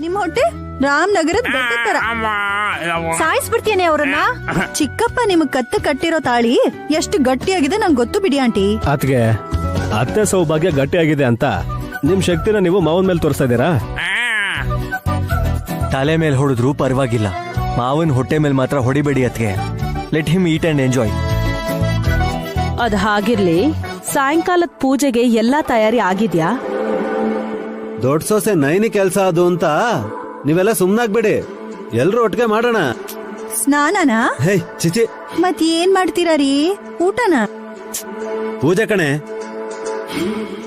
ನಿಮ್ ಹೊಟ್ಟೆ ರಾಮನಗರದ ತರ ಸಾಯಿಸ್ಬಿಡ್ತೇನೆ ಅವ್ರನ್ನ. ಚಿಕ್ಕಪ್ಪ ನಿಮಗ್ ಕತ್ತು ಕಟ್ಟಿರೋ ತಾಳಿ ಎಷ್ಟು ಗಟ್ಟಿಯಾಗಿದೆ ನಂಗೆ ಗೊತ್ತು ಬಿಡಿ ಆಂಟಿ. ಅತ್ಗೆ ಅತ್ತೆ ಸೌಭಾಗ್ಯ ಗಟ್ಟಿಯಾಗಿದೆ ಅಂತ ನಿಮ್ ಶಕ್ತಿನ ನೀವು ಮಾವನ್ ಮೇಲೆ ತೋರಿಸ್ತಾ ಇದೀರಾ? ತಲೆ ಮೇಲೆ ಹೊಡೆದ್ರು ಪರವಾಗಿಲ್ಲ, ಮಾವನ್ ಹೊಟ್ಟೆ ಮೇಲೆ ಮಾತ್ರ ಹೊಡಿಬೇಡಿ ಅತ್ಗೆ. Let him eat and enjoy. ಅದ್ ಹಾಗಿರ್ಲಿ, ಸಾಯಂಕಾಲದ ಪೂಜೆಗೆ ಎಲ್ಲಾ ತಯಾರಿ ಆಗಿದ್ಯಾ? ದೊಡ್ಡ ಸೊಸೆ ನೈನಿ ಕೆಲ್ಸ ಅದು ಅಂತ ನೀವೆಲ್ಲ ಸುಮ್ನಾಗ್ಬೇಡಿ, ಎಲ್ರು ಒಟ್ಟಿಗೆ ಮಾಡೋಣ. ಸ್ನಾನನಾ? ಹೇ ಚಿಚಿ, ಮತ್ ಏನ್ ಮಾಡ್ತೀರಾ ರೀ? ಊಟನಾ? ಪೂಜೆ ಕಣೆ.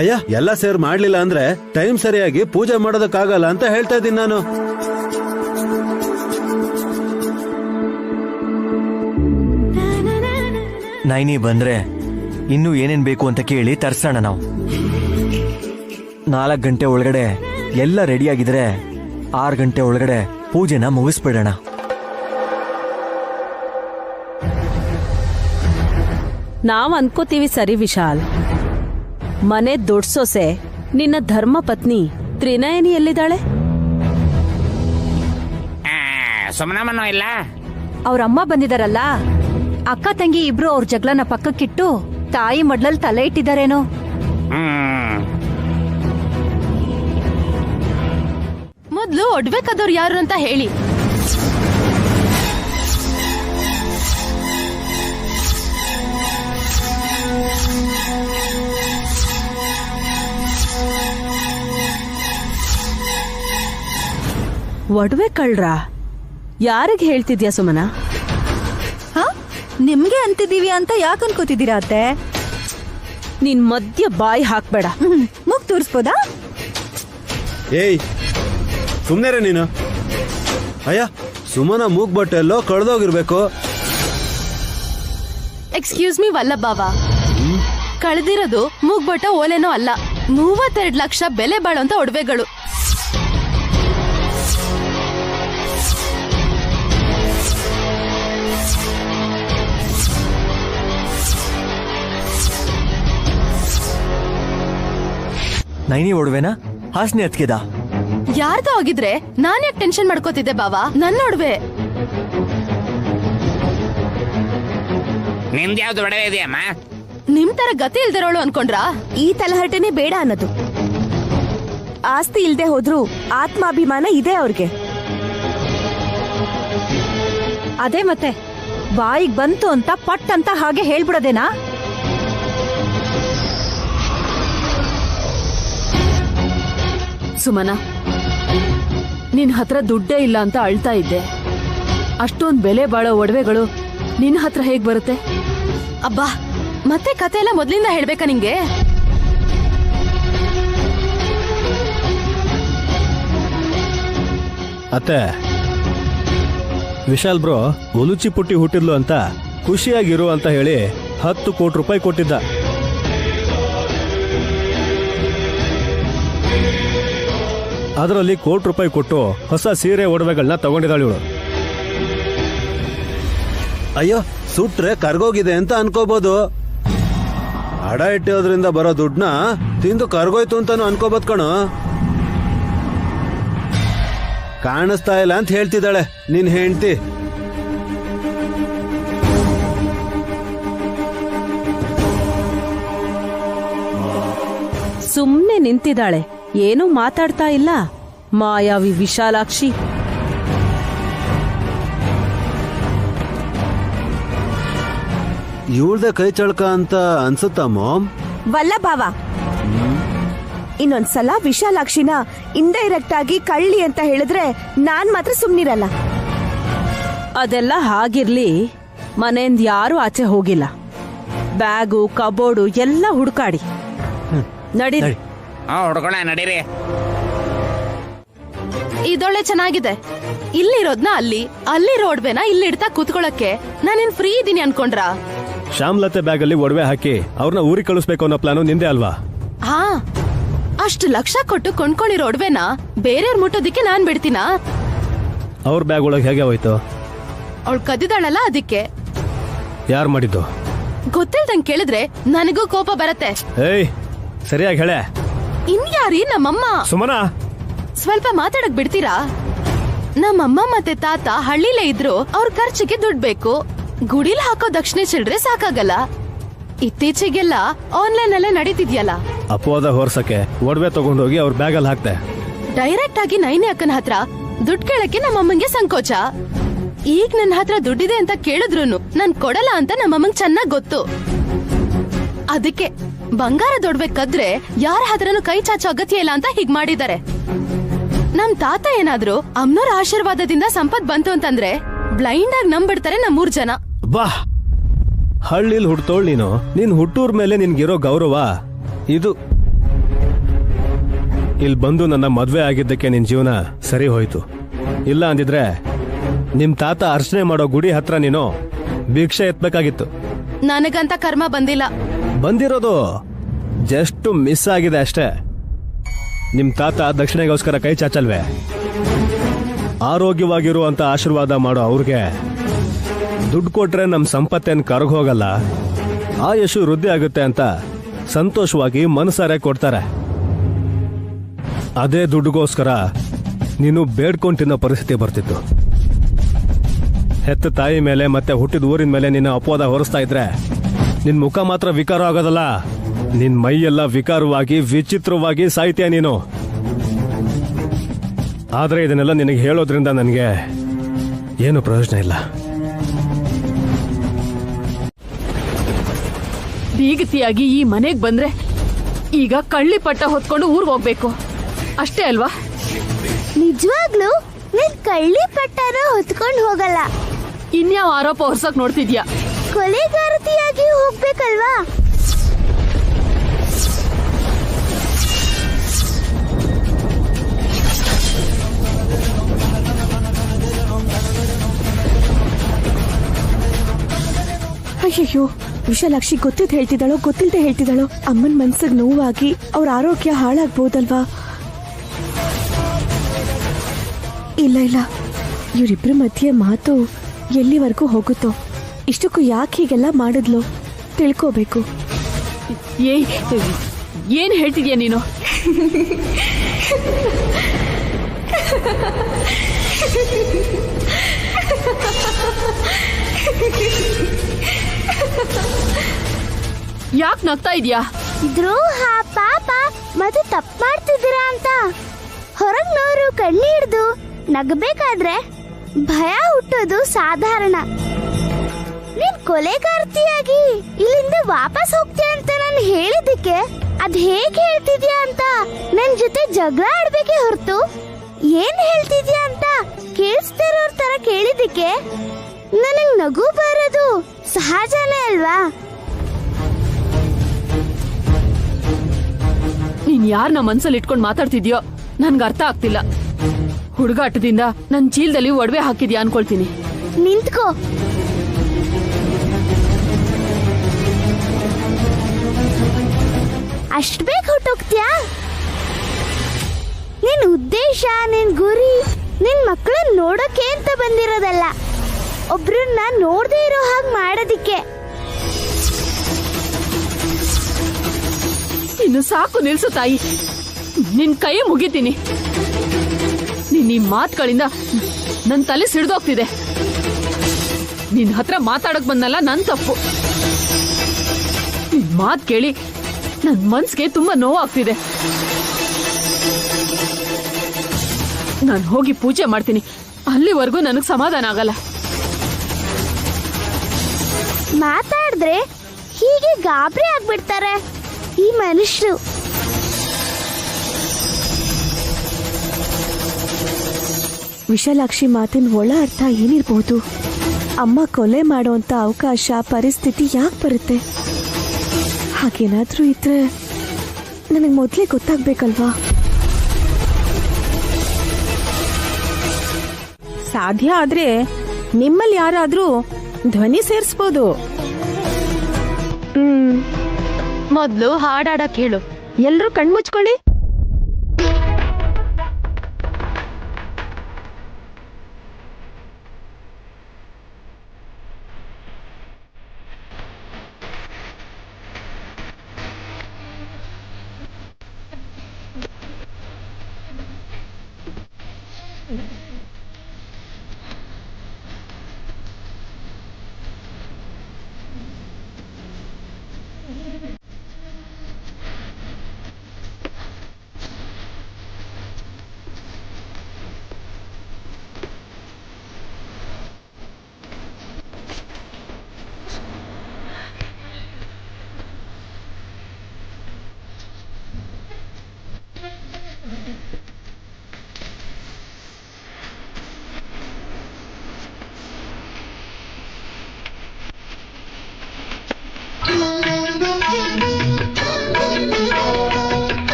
ಅಯ್ಯ, ಎಲ್ಲ ಸೇರ್ ಮಾಡ್ಲಿಲ್ಲ ಅಂದ್ರೆ ಟೈಮ್ ಸರಿಯಾಗಿ ಪೂಜೆ ಮಾಡೋದಕ್ಕಾಗಲ್ಲ ಅಂತ ಹೇಳ್ತಾ ಇದ್ದೀನಿ ನಾನು. ನೈನಿ ಬಂದ್ರೆ ಇನ್ನೂ ಏನೇನ್ ಬೇಕು ಅಂತ ಕೇಳಿ ತರ್ಸೋಣ ನಾವು. 4 ಗಂಟೆ ಒಳಗಡೆ ಎಲ್ಲ ರೆಡಿ ಆಗಿದ್ರೆ 6 ಗಂಟೆ ಒಳಗಡೆ ಪೂಜೆನ ಮುಗಿಸ್ಬಿಡೋಣ. ನಾವ್ ಅನ್ಕೋತೀವಿ ಸರಿ ವಿಶಾಲ್. ಮನೆ ದೊಡ್ಡ ಸೊಸೆ ನಿನ್ನ ಧರ್ಮ ಪತ್ನಿ ತ್ರಿನಯನಿ ಎಲ್ಲಿದ್ದಾಳೆ? ಸುಮ್ಮನಮ್ಮನೂ ಇಲ್ಲ. ಅವ್ರಮ್ಮ ಬಂದಿದಾರಲ್ಲ, ಅಕ್ಕ ತಂಗಿ ಇಬ್ರು ಅವ್ರ ಜಗಳನ ಪಕ್ಕಕ್ಕಿಟ್ಟು ತಾಯಿ ಮಡ್ಲಲ್ಲಿ ತಲೆ ಇಟ್ಟಿದಾರೇನೋ. ಮೊದ್ಲು ಒಡ್ಬೇಕಾದವ್ರು ಯಾರು ಅಂತ ಹೇಳಿ. ಒಡವೆ ಕಳ್ರ? ಯಾರಿಗ್ ಹೇಳ್ತಿದ್ಯಾ ಸುಮನ? ನಿಮ್ಗೆ ಅಂತಿದೀವಿ ಅಂತ ಯಾಕೆ ಅನ್ಕೋತಿದ್ದೀರಾ ಅತ್ತೆ? ನಿನ್ ಮಧ್ಯ ಬಾಯಿ ಹಾಕ್ಬೇಡ. ಮುಗ್ ತೋರಿಸ್ಬೋದಾ? ಏಯ್ ಸುಮ್ನೆರೆ ನೀನು. ಅಯ್ಯ, ಸುಮನ ಮೂಗ್ ಬಟ್ಟೆಲ್ಲೋ ಕಳ್ದೋಗಿರ್ಬೇಕು. ಎಕ್ಸ್ಕ್ಯೂಸ್ ಮೀ ವಲ್ಲಭ ಬಾವ, ಕಳೆದಿರೋದು ಮೂಗ್ಬೊಟ್ಟ ಓಲೆನೋ ಅಲ್ಲ, 32 ಲಕ್ಷ ಬೆಲೆ ಬಾಳೋಂತ ಒಡವೆಗಳು. ನೈನಿ ಒಡವೆನಾ? ಹಾಸ್ನಿ ಅತ್ಕೆದ? ಯಾರ್ದು ಆಗಿದ್ರೆ ನಾನ್ ಯಾಕೆ ಟೆನ್ಷನ್ ಮಾಡ್ಕೋತಿದ್ದೆ ಬಾವ? ನನ್ನ ಒಡವೆ. ನಿಮ್ದ್ಯಾವ್ದು ಒಡವೆ ಇದೆಯಮ್ಮ? ನಿಮ್ ತರ ಗತಿ ಇಲ್ದಿರೋಳು ಅನ್ಕೊಂಡ್ರ? ಈ ತಲಹರಟೆನೆ ಬೇಡ ಅನ್ನೋದು. ಆಸ್ತಿ ಇಲ್ದೆ ಹೋದ್ರು ಆತ್ಮಾಭಿಮಾನ ಇದೆ ಅವ್ರಿಗೆ. ಅದೇ ಮತ್ತೆ, ಬಾಯಿಗ್ ಬಂತು ಅಂತ ಪಟ್ ಅಂತ ಹಾಗೆ ಹೇಳ್ಬಿಡೋದೇನಾ? ಸುಮನ, ನಿನ್ ಹತ್ರ ದುಡ್ಡೇ ಇಲ್ಲ ಅಂತ ಅಳ್ತಾ ಇದ್ದೆ. ಅಷ್ಟೊಂದ್ ಬೆಲೆ ಬಾಳೋ ಒಡವೆಗಳು ನಿನ್ ಹತ್ರ ಹೇಗ್ ಬರುತ್ತೆ? ಅಬ್ಬಾ, ಮತ್ತೆ ಕತೆ ಎಲ್ಲ ಮೊದ್ಲಿಂದ ಹೇಳ್ಬೇಕಾ ನಿಂಗೆ? ಅತ್ತೆ, ವಿಶಾಲ್ ಬ್ರೋ ಒಲುಚಿ ಪುಟ್ಟಿ ಹುಟ್ಟಿದ್ಲು ಅಂತ ಖುಷಿಯಾಗಿರು ಅಂತ ಹೇಳಿ 10 ಕೋಟಿ ರೂಪಾಯಿ ಕೊಟ್ಟಿದ್ದ. ಅದರಲ್ಲಿ 1 ಕೋಟಿ ರೂಪಾಯಿ ಕೊಟ್ಟು ಹೊಸ ಸೀರೆ ಒಡವೆಗಳನ್ನ ತಗೊಂಡಿದ್ದಾಳು ಇವಳು. ಅಯ್ಯೋ, ಸುಟ್ರೆ ಕರ್ಗೋಗಿದೆ ಅಂತ ಅನ್ಕೋಬಹುದು. ಅಡ ಇಟ್ಟೋದ್ರಿಂದ ಬರೋ ದುಡ್ಡನ್ನ ತಿಂದು ಕರ್ಗೋಯ್ತು ಅಂತಾನು ಅನ್ಕೋಬಹುದು ಕಣೋ. ಕಾಣಿಸ್ತಾ ಇಲ್ಲ ಅಂತ ಹೇಳ್ತಿದ್ದಾಳೆ ನಿನ್ ಹೆಂಡ್ತಿ. ಸುಮ್ನೆ ನಿಂತಿದ್ದಾಳೆ, ಏನೂ ಮಾತಾಡ್ತಾ ಇಲ್ಲ. ಮಾಯಾವಿ ವಿಶಾಲಾಕ್ಷಿ. ಇವಳ್ದೆ ಕೈ ಚಳಕ ಅಂತ ಅನ್ಸುತ್ತ ಮಾಮ್? ವಲ್ಲಭಾವ, ಇನ್ನೊಂದ್ಸಲ ವಿಶಾಲಾಕ್ಷಿನ ಇಂಡೈರೆಕ್ಟ್ ಆಗಿ ಕಳ್ಳಿ ಅಂತ ಹೇಳಿದ್ರೆ ನಾನ್ ಮಾತ್ರ ಸುಮ್ನಿರಲ್ಲ. ಅದೆಲ್ಲ ಹಾಗಿರ್ಲಿ, ಮನೆಯಿಂದ ಯಾರು ಆಚೆ ಹೋಗಿಲ್ಲ. ಬ್ಯಾಗು ಕಬೋರ್ಡು ಎಲ್ಲ ಹುಡುಕಾಡಿ ನಡೀರಿ. ಹುಡ್ಕೊಳ ನಡೀರಿ. ಇದೊಳ್ಳೆ ಚೆನ್ನಾಗಿದೆ. ಇಲ್ಲಿರೋದ್ನ ಅಲ್ಲಿ, ಅಲ್ಲಿರೋ ಒಡವೆನ ಇಲ್ಲಿ ಇಡ್ತಾ ಕೂತ್ಕೊಳಕ್ಕೆ ನಾನೇನ್ ಫ್ರೀ ಇದೀನಿ ಅನ್ಕೊಂಡ್ರ? ಶ್ಯಾಮ್ಲತೆ ಬ್ಯಾಗ್ ಅಲ್ಲಿ ಒಡವೆ ಹಾಕಿ ಅವ್ರನ್ನ ಊರಿಗೆ ಕಳಿಸ್ಬೇಕು ಅನ್ನೋ ಪ್ಲಾನು ನಿಂದೆ ಅಲ್ವಾ? ಹಾ, ಅಷ್ಟು ಲಕ್ಷ ಕೊಟ್ಟು ಕೊಂಡ್ಕೊಂಡಿರೋ ಒಡವೆನ ಬೇರೆಯವ್ರ ಮುಟ್ಟೋದಿಕ್ಕೆ ನಾನ್ ಬಿಡ್ತೀನಾ? ಅವ್ರ ಬ್ಯಾಗ್ ಒಳಗೆ ಹೇಗೆ ಹೋಯ್ತು? ಅವಳು ಕದ್ದಿದಾಳಲ್ಲ, ಅದಕ್ಕೆ. ಯಾರು ಮಾಡಿದ್ದು? ಗೊತ್ತಿಲ್ದಂಗ್ ಕೇಳಿದ್ರೆ ನನಗೂ ಕೋಪ ಬರತ್ತೆ. ಏಯ್, ಸರಿಯಾಗಿ ಹೇಳೆ. ಇನ್ಯಾರಿ ನಮ್ಮಮ್ಮ? ಸುಮನಾ, ಸ್ವಲ್ಪ ಮಾತಾಡಕ್ ಬಿಡ್ತೀರಾ? ನಮ್ಮಮ್ಮ ಮತ್ತೆ ತಾತ ಹಳ್ಳಿಲೇ ಇದ್ರು ಅವ್ರ ಖರ್ಚಿಗೆ ದುಡ್ಡು ಬೇಕು. ಗುಡಿಲ್ ಹಾಕೋ ದಕ್ಷಿಣೆ ಚಿಲ್ಡ್ರೆ ಸಾಕಾಗಲ್ಲ. ಇತ್ತೀಚೆಗೆಲ್ಲ ಆನ್ಲೈನ್ ಅಲ್ಲೇ ನಡೀತಿದ್ಯಲ್ಲ. ಅಪವಾದ ಹೊರ್ಸಕ್ಕೆ ಒಡವೆ ತಗೊಂಡೋಗಿ ಅವ್ರ ಬ್ಯಾಗಲ್ಲಿ ಹಾಕ್ದೆ. ಡೈರೆಕ್ಟ್ ಆಗಿ ನೈನಿ ಅಕ್ಕನ ಹತ್ರ ದುಡ್ಡು ಕೇಳಕ್ಕೆ ನಮ್ಮಮ್ಮಂಗೆ ಸಂಕೋಚ. ಈಗ ನನ್ನ ಹತ್ರ ದುಡ್ಡಿದೆ ಅಂತ ಕೇಳಿದ್ರುನು ನಾನ್ ಕೊಡಲ್ಲ ಅಂತ ನಮ್ಮಮ್ಮಂಗ್ ಚೆನ್ನಾಗ್ ಗೊತ್ತು. ಅದಕ್ಕೆ ಬಂಗಾರದೊಡವೆ ಕದ್ರೆ ಯಾರ ಹತ್ರನು ಕೈ ಚಾಚೋ ಅಗತ್ಯ ಇಲ್ಲ ಅಂತ ಹೀಗ್ ಮಾಡಿದ್ದಾರೆ. ನಮ್ ತಾತ ಏನಾದ್ರು ಅಮ್ಮನವ್ರ ಆಶೀರ್ವಾದದಿಂದ ಸಂಪತ್ ಬಂತು ಅಂತಂದ್ರೆ ಬ್ಲೈಂಡ್ ಆಗಿ ನಂಬಿಡ್ತಾರೆ ನಮ್ಮೂರ್ ಜನ. ಬಾ, ಹಳ್ಳಿಲ್ ಹುಟ್ಟೋಳ್ ನೀನು. ನಿನ್ ಹುಟ್ಟೂರ್ ಮೇಲೆ ನಿನ್ಗಿರೋ ಗೌರವ ಇದು. ಇಲ್ಲಿ ಬಂದು ನನ್ನ ಮದ್ವೆ ಆಗಿದ್ದಕ್ಕೆ ನಿನ್ ಜೀವನ ಸರಿ ಹೋಯ್ತು. ಇಲ್ಲ ಅಂದಿದ್ರೆ ನಿಮ್ ತಾತ ಅರ್ಚನೆ ಮಾಡೋ ಗುಡಿ ಹತ್ರ ನೀನು ಭಿಕ್ಷೆ ಎತ್ಬೇಕಾಗಿತ್ತು. ನನಗಂತ ಕರ್ಮ ಬಂದಿಲ್ಲ. ಬಂದಿರೋದು ಜಸ್ಟ್ ಮಿಸ್ ಆಗಿದೆ ಅಷ್ಟೇ. ನಿಮ್ ತಾತ ದಕ್ಷಿಣೆಗೋಸ್ಕರ ಕೈ ಚಾಚಲ್ವೇ? ಆರೋಗ್ಯವಾಗಿರುವಂತ ಆಶೀರ್ವಾದ ಮಾಡೋ ಅವ್ರಿಗೆ ದುಡ್ಡು ಕೊಟ್ರೆ ನಮ್ ಸಂಪತ್ತೇನ್ ಕರಗೋಗಲ್ಲ, ಆಯುಷು ವೃದ್ಧಿ ಆಗುತ್ತೆ ಅಂತ ಸಂತೋಷವಾಗಿ ಮನಸಾರೆ ಕೊಡ್ತಾರೆ. ಅದೇ ದುಡ್ಡುಗೋಸ್ಕರ ನೀನು ಬೇಡ್ಕೊಂಡು ತಿನ್ನೋ ಪರಿಸ್ಥಿತಿ ಬರ್ತಿತ್ತು. ಹೆತ್ತ ತಾಯಿ ಮೇಲೆ ಮತ್ತೆ ಹುಟ್ಟಿದ ಊರಿನ ಮೇಲೆ ನಿನ್ನ ಅಪವಾದ ಹೊರಿಸ್ತಾ ಇದ್ರೆ ನಿನ್ ಮುಖ ಮಾತ್ರ ವಿಕಾರ ಆಗೋದಲ್ಲ, ನಿನ್ ಮೈಯೆಲ್ಲ ವಿಕಾರವಾಗಿ ವಿಚಿತ್ರವಾಗಿ ಸಾಯ್ತೀಯ ನೀನು. ಆದ್ರೆ ಇದನ್ನೆಲ್ಲ ನಿನಗೆ ಹೇಳೋದ್ರಿಂದ ನನಗೆ ಏನು ಪ್ರಯೋಜನ ಇಲ್ಲ. ಬೀಗತಿಯಾಗಿ ಈ ಮನೆಗ್ ಬಂದ್ರೆ ಈಗ ಕಳ್ಳಿ ಪಟ್ಟ ಹೊತ್ಕೊಂಡು ಊರ್ಗ್ ಹೋಗ್ಬೇಕು ಅಷ್ಟೇ ಅಲ್ವಾ? ನಿಜವಾಗ್ಲೂ ನೀನ್ ಕಳ್ಳಿ ಪಟ್ಟನ ಹೊತ್ಕೊಂಡ್ ಹೋಗಲ್ಲ. ಇನ್ಯಾವ ಆರೋಪ ಹೊರ್ಸಕ್ ನೋಡ್ತಿದ್ಯಾ? ಕೊಲೆಗಾರತಿಯಾಗಿ ಹೋಗ್ಬೇಕಲ್ವಾ? ಅಯ್ಯಯ್ಯೋ, ವಿಶಾಲಾಕ್ಷಿ ಗೊತ್ತಿದ್ ಹೇಳ್ತಿದ್ದಾಳೋ ಗೊತ್ತಿಲ್ದೆ ಹೇಳ್ತಿದ್ದಾಳೋ? ಅಮ್ಮನ್ ಮನ್ಸಿಗೆ ನೋವಾಗಿ ಅವ್ರ ಆರೋಗ್ಯ ಹಾಳಾಗ್ಬೋದಲ್ವಾ? ಇಲ್ಲ ಇಲ್ಲ, ಇವರಿಬ್ರ ಮಧ್ಯೆ ಮಾತು ಎಲ್ಲಿವರೆಗೂ ಹೋಗುತ್ತೋ. ಇಷ್ಟಕ್ಕೂ ಯಾಕೆ ಹೀಗೆಲ್ಲ ಮಾಡಿದ್ಲು ತಿಳ್ಕೋಬೇಕು. ಏನ್ ಹೇಳ್ತಿದ್ಯಾ ನೀನು? ಯಾಕೆ ನಗ್ತಾ ಇದ್ಯಾ? ದ್ರೋಹ, ಪಾಪ ಮತ್ತೆ ತಪ್ಪು ಮಾಡ್ತಿದ್ದೀರಾ ಅಂತ ಹೊರಗ್ನವರು ಕಣ್ಣಿ ಹಿಡ್ದು ನಗಬೇಕಾದ್ರೆ ಭಯ ಹುಟ್ಟೋದು ಸಾಧಾರಣ. ನೀನ್ ಕೊಲೆಗಾರ್ತಿಯಾಗಿ ಇಲ್ಲಿಂದ ವಾಪಸ್ ಹೋಗ್ತೀಯ ಅಂತ ನಾನು ಹೇಳಿದ್ದಕ್ಕೆ ಅದ್ ಹೇಗೆ ಹೇಳ್ತಿದ್ಯಾ ಅಂತ ನನ್ ಜೊತೆ ಜಗಳ ಆಡ್ಬೇಕೆ ಹೊರತು ಏನ್ ಹೇಳ್ತಿದ್ಯಾ ಅಂತ ಕೇಳಿಸ್ತಿರೋರ್ ತರ ಕೇಳಿದ್ದಕ್ಕೆ ನನಗ್ ನಗು ಬರೋದು ಸಹಜನೇ ಅಲ್ವಾ? ನೀನ್ ಯಾರನ್ನ ಮನ್ಸಲ್ಲಿ ಇಟ್ಕೊಂಡ್ ಮಾತಾಡ್ತಿದ್ಯೋ ನನ್ಗೆ ಅರ್ಥ ಆಗ್ತಿಲ್ಲ. ಹುಡುಗಾಟದಿಂದ ನನ್ ಚೀಲದಲ್ಲಿ ಒಡವೆ ಹಾಕಿದ್ಯಾ ಅನ್ಕೊಳ್ತೀನಿ. ನಿಂತ್ಕೋ. ಅಷ್ಟ್ ಬೇಗ ಹೊಟ್ಟೋಗ್ತೀಯಾ? ನಿನ್ ಉದ್ದೇಶ, ನಿನ್ ಗುರಿ ನಿನ್ ಮಕ್ಕಳನ್ನ ನೋಡೋಕೆ ಅಂತ ಬಂದಿರೋದಲ್ಲ, ಒಬ್ರನ್ನ ನೋಡದೆ ಇರೋ ಹಾಗೆ ಮಾಡೋದಿಕ್ಕೆ. ಇನ್ನು ಸಾಕು ನಿಲ್ಸು ತಾಯಿ, ನಿನ್ ಕೈ ಮುಗಿತೀನಿ. ನೀನ್ ಈ ಮಾತುಗಳಿಂದ ನನ್ ತಲೆ ಸಿಡ್ದೋಗ್ತಿದೆ. ನಿನ್ ಹತ್ರ ಮಾತಾಡಕ್ ಬಂದಲ್ಲ ನನ್ ತಪ್ಪು. ನಿನ್ ಮಾತ್ ಕೇಳಿ ನನ್ ಮನ್ಸ್ಗೆ ತುಂಬಾ ನೋವಾಗ್ತಿದೆ. ನಾನ್ ಹೋಗಿ ಪೂಜೆ ಮಾಡ್ತೀನಿ, ಅಲ್ಲಿವರೆಗೂ ನನಗ್ ಸಮಾಧಾನ ಆಗಲ್ಲ. ಮಾತಾಡಿದ್ರೆ ಹೀಗೆ ಗಾಬರಿ ಆಗ್ಬಿಡ್ತಾರೆ ಈ ಮನುಷ್ಯರು. ವಿಶಾಲಾಕ್ಷಿ ಮಾತಿನ ಒಳ ಅರ್ಥ ಏನಿರ್ಬಹುದು? ಅಮ್ಮ ಕೊಲೆ ಮಾಡುವಂತ ಅವಕಾಶ, ಪರಿಸ್ಥಿತಿ ಯಾಕೆ ಬರುತ್ತೆ? ಹಾಗೇನಾದ್ರೂ ಇದ್ರೆ ನನಗೆ ಮೊದಲೇ ಗೊತ್ತಾಗ್ಬೇಕಲ್ವಾ? ಸಾಧ್ಯ ಆದ್ರೆ ನಿಮ್ಮಲ್ಲಿ ಯಾರಾದ್ರೂ ಧ್ವನಿ ಸೇರಿಸಬಹುದು. ಮೊದ್ಲು ಹಾಡಾಡಕ್ ಹೇಳು. ಎಲ್ರೂ ಕಣ್ಮುಚ್ಕೊಳ್ಳಿ.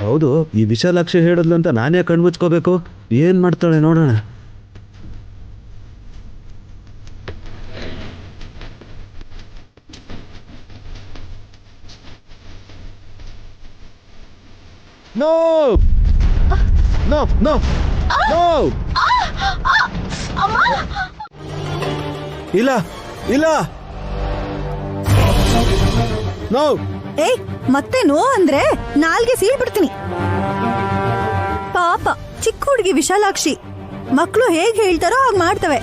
ಹೌದು, ಈ ವಿಶಾಲಾಕ್ಷಿ ಹೇಳಿದ್ಲು ಅಂತ ನಾನೇ ಕಣ್ಮುಚ್ಕೋಬೇಕು? ಏನ್ ಮಾಡ್ತಾಳೆ ನೋಡೋಣ. ನೋ ನೋ ನೋ ನೋ ಇಲ್ಲ ಇಲ್ಲ ನೋ. ಏಯ್ ಮತ್ತೆ ನೋ ಅಂದ್ರೆ ನಾಲ್ಗೆ ಸೀಳ್ಬಿಡ್ತೀನಿ. ಪಾಪ ಚಿಕ್ಕ ಹುಡುಗಿ ವಿಶಾಲಾಕ್ಷಿ, ಮಕ್ಕಳು ಹೇಗ್ ಹೇಳ್ತಾರೋ ಹಾಗೆ ಮಾಡ್ತವೆ.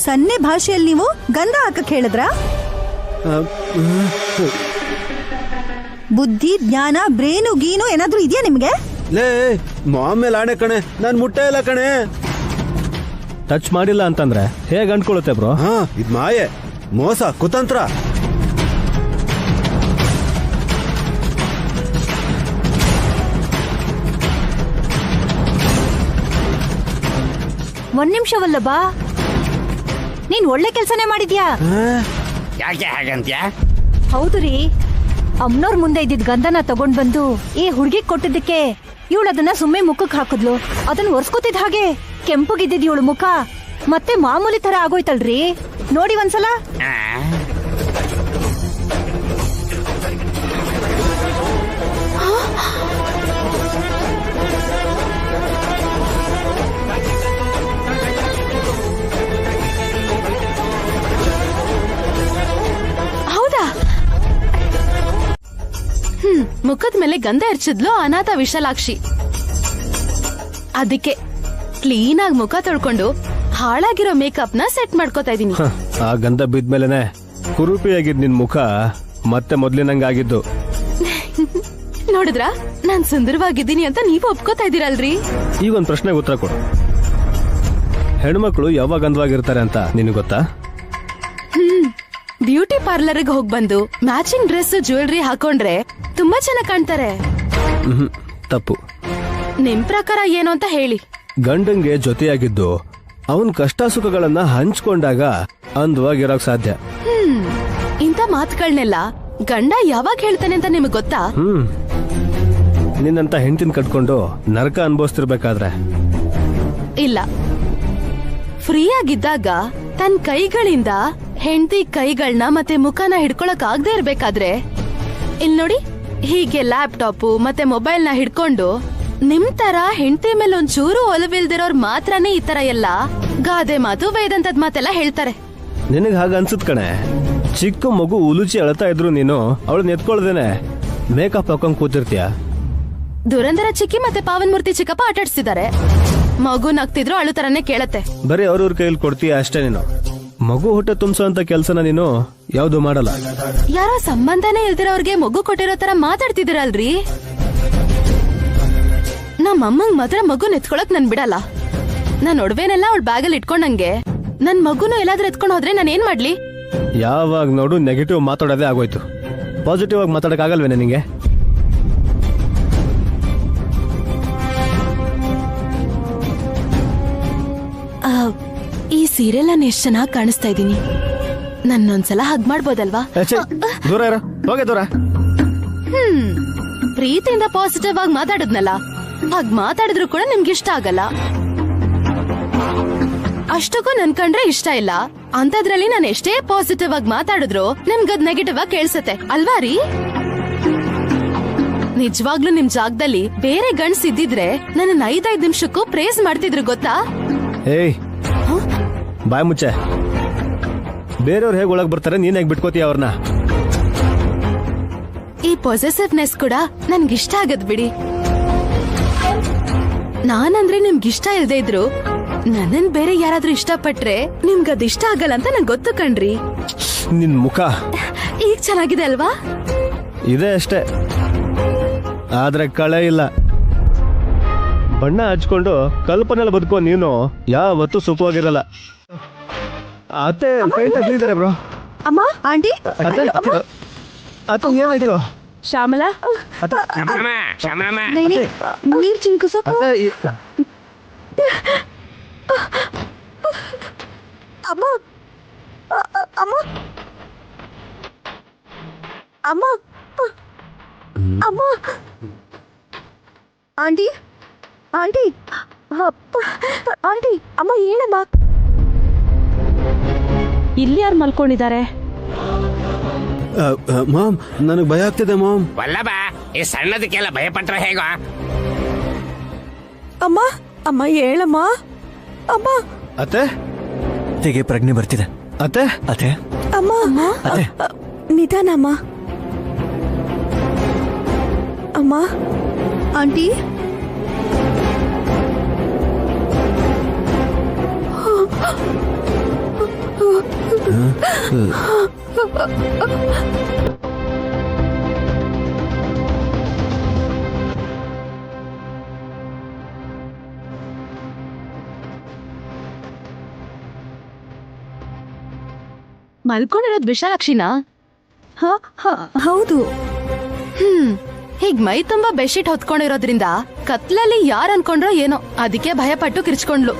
ಸನ್ನೆ ಭಾಷೆಯಲ್ಲಿ ನೀವು ಗಂಧ ಹಾಕಕ್ ಹೇಳಿದ್ರ? ಬುದ್ಧಿ ಜ್ಞಾನ ಬ್ರೇನು ಗೀನು ಏನಾದ್ರೂ ಇದೆಯಾ ನಿಮ್ಗೆ? ಲೇ ಮಾಮ್ ಮೇಲೆ ಆಣೆ ಕಣೆ, ನಾನ್ ಮುಟ್ಟೆ ಇಲ್ಲ ಕಣೆ. ಟಚ್ ಮಾಡಿಲ್ಲ ಅಂತಂದ್ರೆ ಹೇಗೆ ಅಂದ್ಕೊಳ್ಳುತ್ತೆ ಬ್ರೋ? ಹಾ, ಇದ್ ಮಾಯೆ, ಮೋಸ, ಕುತಂತ್ರ. ಒಂದ್ ನಿಮಿಷವಲ್ಲ ಬಾ, ನೀನ್ ಒಳ್ಳೆ ಕೆಲ್ಸನೇ ಮಾಡಿದ್ಯಾ. ಯಾಕೆ ಹಾಗಂತ್ಯಾ? ಹೌದು ರೀ, ಅಮ್ಮನವ್ರ ಮುಂದೆ ಇದ್ದಿದ್ ಗಂಧನ ತಗೊಂಡ್ ಬಂದು ಈ ಹುಡ್ಗಿಗ್ ಕೊಟ್ಟಿದ್ದಕ್ಕೆ ಇವಳು ಅದನ್ನ ಸುಮ್ಮನೆ ಮುಖಕ್ಕೆ ಹಾಕಿದ್ಲು. ಅದನ್ನ ಒರ್ಸ್ಕೊತಿದ್ ಹಾಗೆ ಕೆಂಪುಗಿದ್ದಿದ್ ಇವಳು ಮುಖ ಮತ್ತೆ ಮಾಮೂಲಿ ತರ ಆಗೋಯ್ತಲ್ರಿ. ನೋಡಿ ಒಂದ್ಸಲ. ಹೌದಾ? ಮುಖದ ಮೇಲೆ ಗಂಧ ಎರಚಿದ್ಲು ಅನಾಥ ವಿಶಾಲಾಕ್ಷಿ. ಅದಕ್ಕೆ ಕ್ಲೀನ್ ಆಗಿ ಮುಖ ತೊಳ್ಕೊಂಡು ಹಾಳಾಗಿರೋ ಮೇಕಪ್ ನ ಸೆಟ್ ಮಾಡ್ಕೋತಾ ಇದೀನಿ. ಆ ಗಂಧ ಬಿದ್ಮೇಲೆನೆ ಕುರುಪಿಯಾಗಿದ್ ನಿನ್ ಮುಖ ಮತ್ತೆ ಮೊದ್ಲಿನಂಗಾಗಿದ್ದು. ನೋಡಿದ್ರ ನಾನ್ ಸುಂದರವಾಗಿದ್ದೀನಿ ಅಂತ ನೀವು ಒಪ್ಕೋತಾ ಇದೀರಲ್ರಿ. ಈಗ ಒಂದ್ ಪ್ರಶ್ನೆಗೆ ಉತ್ತರ ಕೊಡು. ಹೆಣ್ಮಕ್ಳು ಯಾವಾಗ ಗಂಧವಾಗಿರ್ತಾರೆ ಅಂತ ನಿನಗೆ ಗೊತ್ತಾ? ಬ್ಯೂಟಿ ಪಾರ್ಲರ್ಗೆ ಹೋಗ್ ಬಂದು ಮ್ಯಾಚಿಂಗ್ ಡ್ರೆಸ್ ಜ್ಯುವೆಲ್ರಿ ಹಾಕೊಂಡ್ರೆ ತುಂಬಾ ಚೆನ್ನಾಗ್ ಕಾಣ್ತಾರೆ. ತಪ್ಪು. ನಿಮ್ ಪ್ರಕಾರ ಏನು ಅಂತ ಹೇಳಿ. ಗಂಡಂಗೆ ಜೊತೆಯಾಗಿದ್ದು ಅವನ್ ಕಷ್ಟ ಸುಖಗಳನ್ನ ಹಂಚ್ಕೊಂಡಾಗ ಅಂದವಾಗಿರೋಕ್ ಸಾಧ್ಯ. ಇಂಥ ಮಾತುಗಳನ್ನೆಲ್ಲ ಗಂಡ ಯಾವಾಗ ಹೇಳ್ತಾನೆ ಅಂತ ನಿಮಗ್ ಗೊತ್ತಾ? ನಿನ್ನಂತ ಹೆಂಡತಿನ ಕಟ್ಕೊಂಡು ನರಕ ಅನುಭವಿಸ್ತಿರ್ಬೇಕಾದ್ರೆ. ಇಲ್ಲ, ಫ್ರೀ ಆಗಿದ್ದಾಗ ತನ್ ಕೈಗಳಿಂದ ಹೆಂಡತಿ ಕೈಗಳನ್ನ ಮತ್ತೆ ಮುಖನ ಹಿಡ್ಕೊಳಕ್ ಆಗದೆ ಇರ್ಬೇಕಾದ್ರೆ ಇಲ್ ನೋಡಿ, ಹೀಗೆ ಲ್ಯಾಪ್ಟಾಪ್ ಮತ್ತೆ ಮೊಬೈಲ್ ನ ಹಿಡ್ಕೊಂಡು ನಿಮ್ ತರ ಹೆಂಡತಿ ಮೇಲೆ ಒಂಚೂರು ಒಲವಿಲ್ದಿರೋರ್ ಮಾತ್ರನೇ ಈ ತರ ಎಲ್ಲ ಗಾದೆ ಮಾತು ವೇದಂತದ್ ಮಾತೆಲ್ಲ ಹೇಳ್ತಾರೆ. ನಿನಗ್ ಹಾಗ ಅನ್ಸುತ್ ಕಣೆ. ಚಿಕ್ಕ ಮಗು ಉಲುಚಿ ಅಳ್ತಾ ಇದ್ರು ನೀನು ಅವಳನ್ನ ಎತ್ಕೊಳ್ದೇನೆ ಮೇಕಪ್ ಹಾಕೊಂಡ್ ಕೂತಿರ್ತೀಯ. ದುರಂಧರ ಚಿಕ್ಕಿ ಮತ್ತೆ ಪಾವನ್ ಮೂರ್ತಿ ಚಿಕ್ಕಪ್ಪ ಆಟಾಡ್ಸಿದ್ದಾರೆ. ಮಗು ನಗ್ತಿದ್ರು ಅಳು ತರನೇ ಕೇಳತ್ತೆ. ಬರೀ ಅವ್ರವ್ರ ಕೈಯಲ್ಲಿ ಕೊಡ್ತೀಯ ಅಷ್ಟೇ. ನೀನು ಮಗು ಹೊಟ್ಟೆ ತುಂಬಿಸೋ ಅಂತ ಕೆಲ್ಸನ ನೀನು ಯಾವ್ದು ಮಾಡಲ್ಲ. ಯಾರೋ ಸಂಬಂಧನೇ ಇಲ್ದಿರೋರ್ಗೆ ಮಗು ಕೊಟ್ಟಿರೋ ತರ ಮಾತಾಡ್ತಿದಿರಲ್ರಿ. ನಮ್ಮ ಅಮ್ಮಂಗ್ ಮಾತ್ರ ಮಗು ಎತ್ಕೊಳಕ್ ನನ್ ಬಿಡಲ್ಲ. ನಾನ್ ಒಡವೆನೆಲ್ಲ ಅವಳ ಬ್ಯಾಗಲ್ಲಿ ಇಟ್ಕೊಂಡಂಗೆ ನನ್ ಮಗುನು ಎಲ್ಲಾದ್ರೂ ಎತ್ಕೊಂಡ್ ಹೋದ್ರೆ ನಾನು ಏನ್ ಮಾಡ್ಲಿ? ಯಾವಾಗ ನೋಡು ನೆಗೆಟಿವ್ ಮಾತಾಡೋದೇ ಆಗೋಯ್ತು. ಪಾಸಿಟಿವ್ ಆಗಿ ಮಾತಾಡಕ್ ಆಗಲ್ವೇನೆ ನಿಂಗೆ? ಈ ಸೀರಿಯಲ್ ನಾನು ಎಷ್ಟ್ ಚೆನ್ನಾಗಿ ಕಾಣಿಸ್ತಾ ಇದೀನಿ. ನನ್ನೊಂದ್ಸಲ ಹಗ್ ಮಾಡ್ಬೋದಲ್ವಾ? ದೂರ ಇರೋ, ಹೋಗೆ ದೂರ. ಪ್ರೀತಿಯಿಂದ ಪಾಸಿಟಿವ್ ಆಗಿ ಮಾತಾಡಿದ್ನಲ್ಲ, ಹಾಗ್ ಮಾತಾಡಿದ್ರು ಕೂಡ ನಿಮ್ಗೆ ಇಷ್ಟ ಆಗಲ್ಲ. ಅಷ್ಟಕ್ಕೂ ನನ್ ಕಂಡ್ರೆ ಇಷ್ಟ ಇಲ್ಲ ಅಂತದ್ರಲ್ಲಿ ನಾನು ಎಷ್ಟೇ ಪಾಸಿಟಿವ್ ಆಗಿ ಮಾತಾಡಿದ್ರು ನಿಮ್ಗದ್ ನೆಗೆಟಿವ್ ಆಗಿ ಕೇಳ್ಸತ್ತೆ ಅಲ್ವಾ ರೀ? ನಿಜವಾಗ್ಲೂ ನಿಮ್ ಜಾಗದಲ್ಲಿ ಬೇರೆ ಗಂಡ್ಸ್ ಇದ್ದಿದ್ರೆ ನನ್ನ 5 ನಿಮಿಷಕ್ಕೂ ಪ್ರೇಸ್ ಮಾಡ್ತಿದ್ರು ಗೊತ್ತಾ? ಏಯ್ ಬಾಯ್ ಮುಚ್ಚೆ. ಬೇರೆಯವ್ರು ಹೇಗ್ ಒಳಗ್ ಬರ್ತಾರೆ, ನೀನ್ ಹೇಗ್ ಬಿಟ್ಕೋತೀಯ ಅವ್ರನ್ನ? ಈ ಪೊಸೆಸಿವ್ನೆಸ್ ಕೂಡ ನನ್ಗಿಷ್ಟ ಆಗದ್ ಬಿಡಿ. ನಾನಂದ್ರೆ ನಿಮ್ಗಿಷ್ಟ ಇಲ್ದೇ ಇದ್ರು ನನ್ನನ್ ಬೇರೆ ಯಾರಾದ್ರೂ ಇಷ್ಟಪಟ್ರೆ ನಿಮ್ಗದ್ ಇಷ್ಟ ಆಗಲ್ಲ ಅಂತ ನಂಗೆ ಗೊತ್ತು ಕಣ್ರಿ. ನಿನ್ ಮುಖ ಈಗ ಚೆನ್ನಾಗಿದೆ ಅಲ್ವಾ? ಇದೆ ಅಷ್ಟೇ, ಆದ್ರೆ ಕಳೆ ಇಲ್ಲ. ಬಣ್ಣ ಹಚ್ಕೊಂಡು ಕಲ್ಪನೆಲ್ಲ ಬದುಕೋ ನೀನು ಯಾವತ್ತೂ ಸುಖವಾಗಿರಲ್ಲ. ಅತ್ತೆ ಪೇಂಟ್ ಹಚ್ಚಿದ್ದಾರೆ ಬ್ರೋ. ಅಮ್ಮ, ಆಂಟಿ, ಅತ್ತೆ ಏನಾಯ್ತು? ಶ್ಯಾಮಲಾ, ನೀರ್ ಚಿಂಕುಸು. ಅಮ್ಮ, ಅಮ್ಮ, ಅಮ್ಮ, ಅಮ್ಮ ಆಂಟಿ ಆಂಟಿ ಅಪ್ಪ ಆಂಟಿ ಅಮ್ಮ ಏನಮ್ಮ ಇಲ್ಲಿ ಯಾರು ಮಲ್ಕೊಂಡಿದ್ದಾರೆ? ಮಾಮ್ ನನಗೆ ಭಯ ಆಗ್ತಿದೆ ಮಾಮ್. ವಲ್ಲಭ, ಈ ಸಣ್ಣದಕ್ಕೆಲ್ಲ ಭಯಪಟ್ರೆ ಹೇಗೋ? ಅಮ್ಮ ಅಮ್ಮ ಹೇಳಮ್ಮ ಅಮ್ಮ ಅತ್ತೆ ಅತ್ತೆಗೆ ಪ್ರಜ್ಞೆ ಬರ್ತಿದೆ. ಅತ್ತೆ ಅತ್ತೆ ಅಮ್ಮ ಅತ್ತೆ ನಿಧಾನ ಅಮ್ಮ. ಅಮ್ಮ ಆಂಟಿ ಮಲ್ಕೊಂಡಿರೋದ್ ವಿಶಾಲಾಕ್ಷಿನಾ? ಹೌದು. ಹೀಗ್ ಮೈ ತುಂಬಾ ಬೆಡ್ಶೀಟ್ ಹೊತ್ಕೊಂಡಿರೋದ್ರಿಂದ ಕತ್ಲಲ್ಲಿ ಯಾರ್ ಅನ್ಕೊಂಡ್ರೋ ಏನೋ, ಅದಕ್ಕೆ ಭಯಪಟ್ಟು ಕಿರ್ಚ್ಕೊಂಡ್ಲು.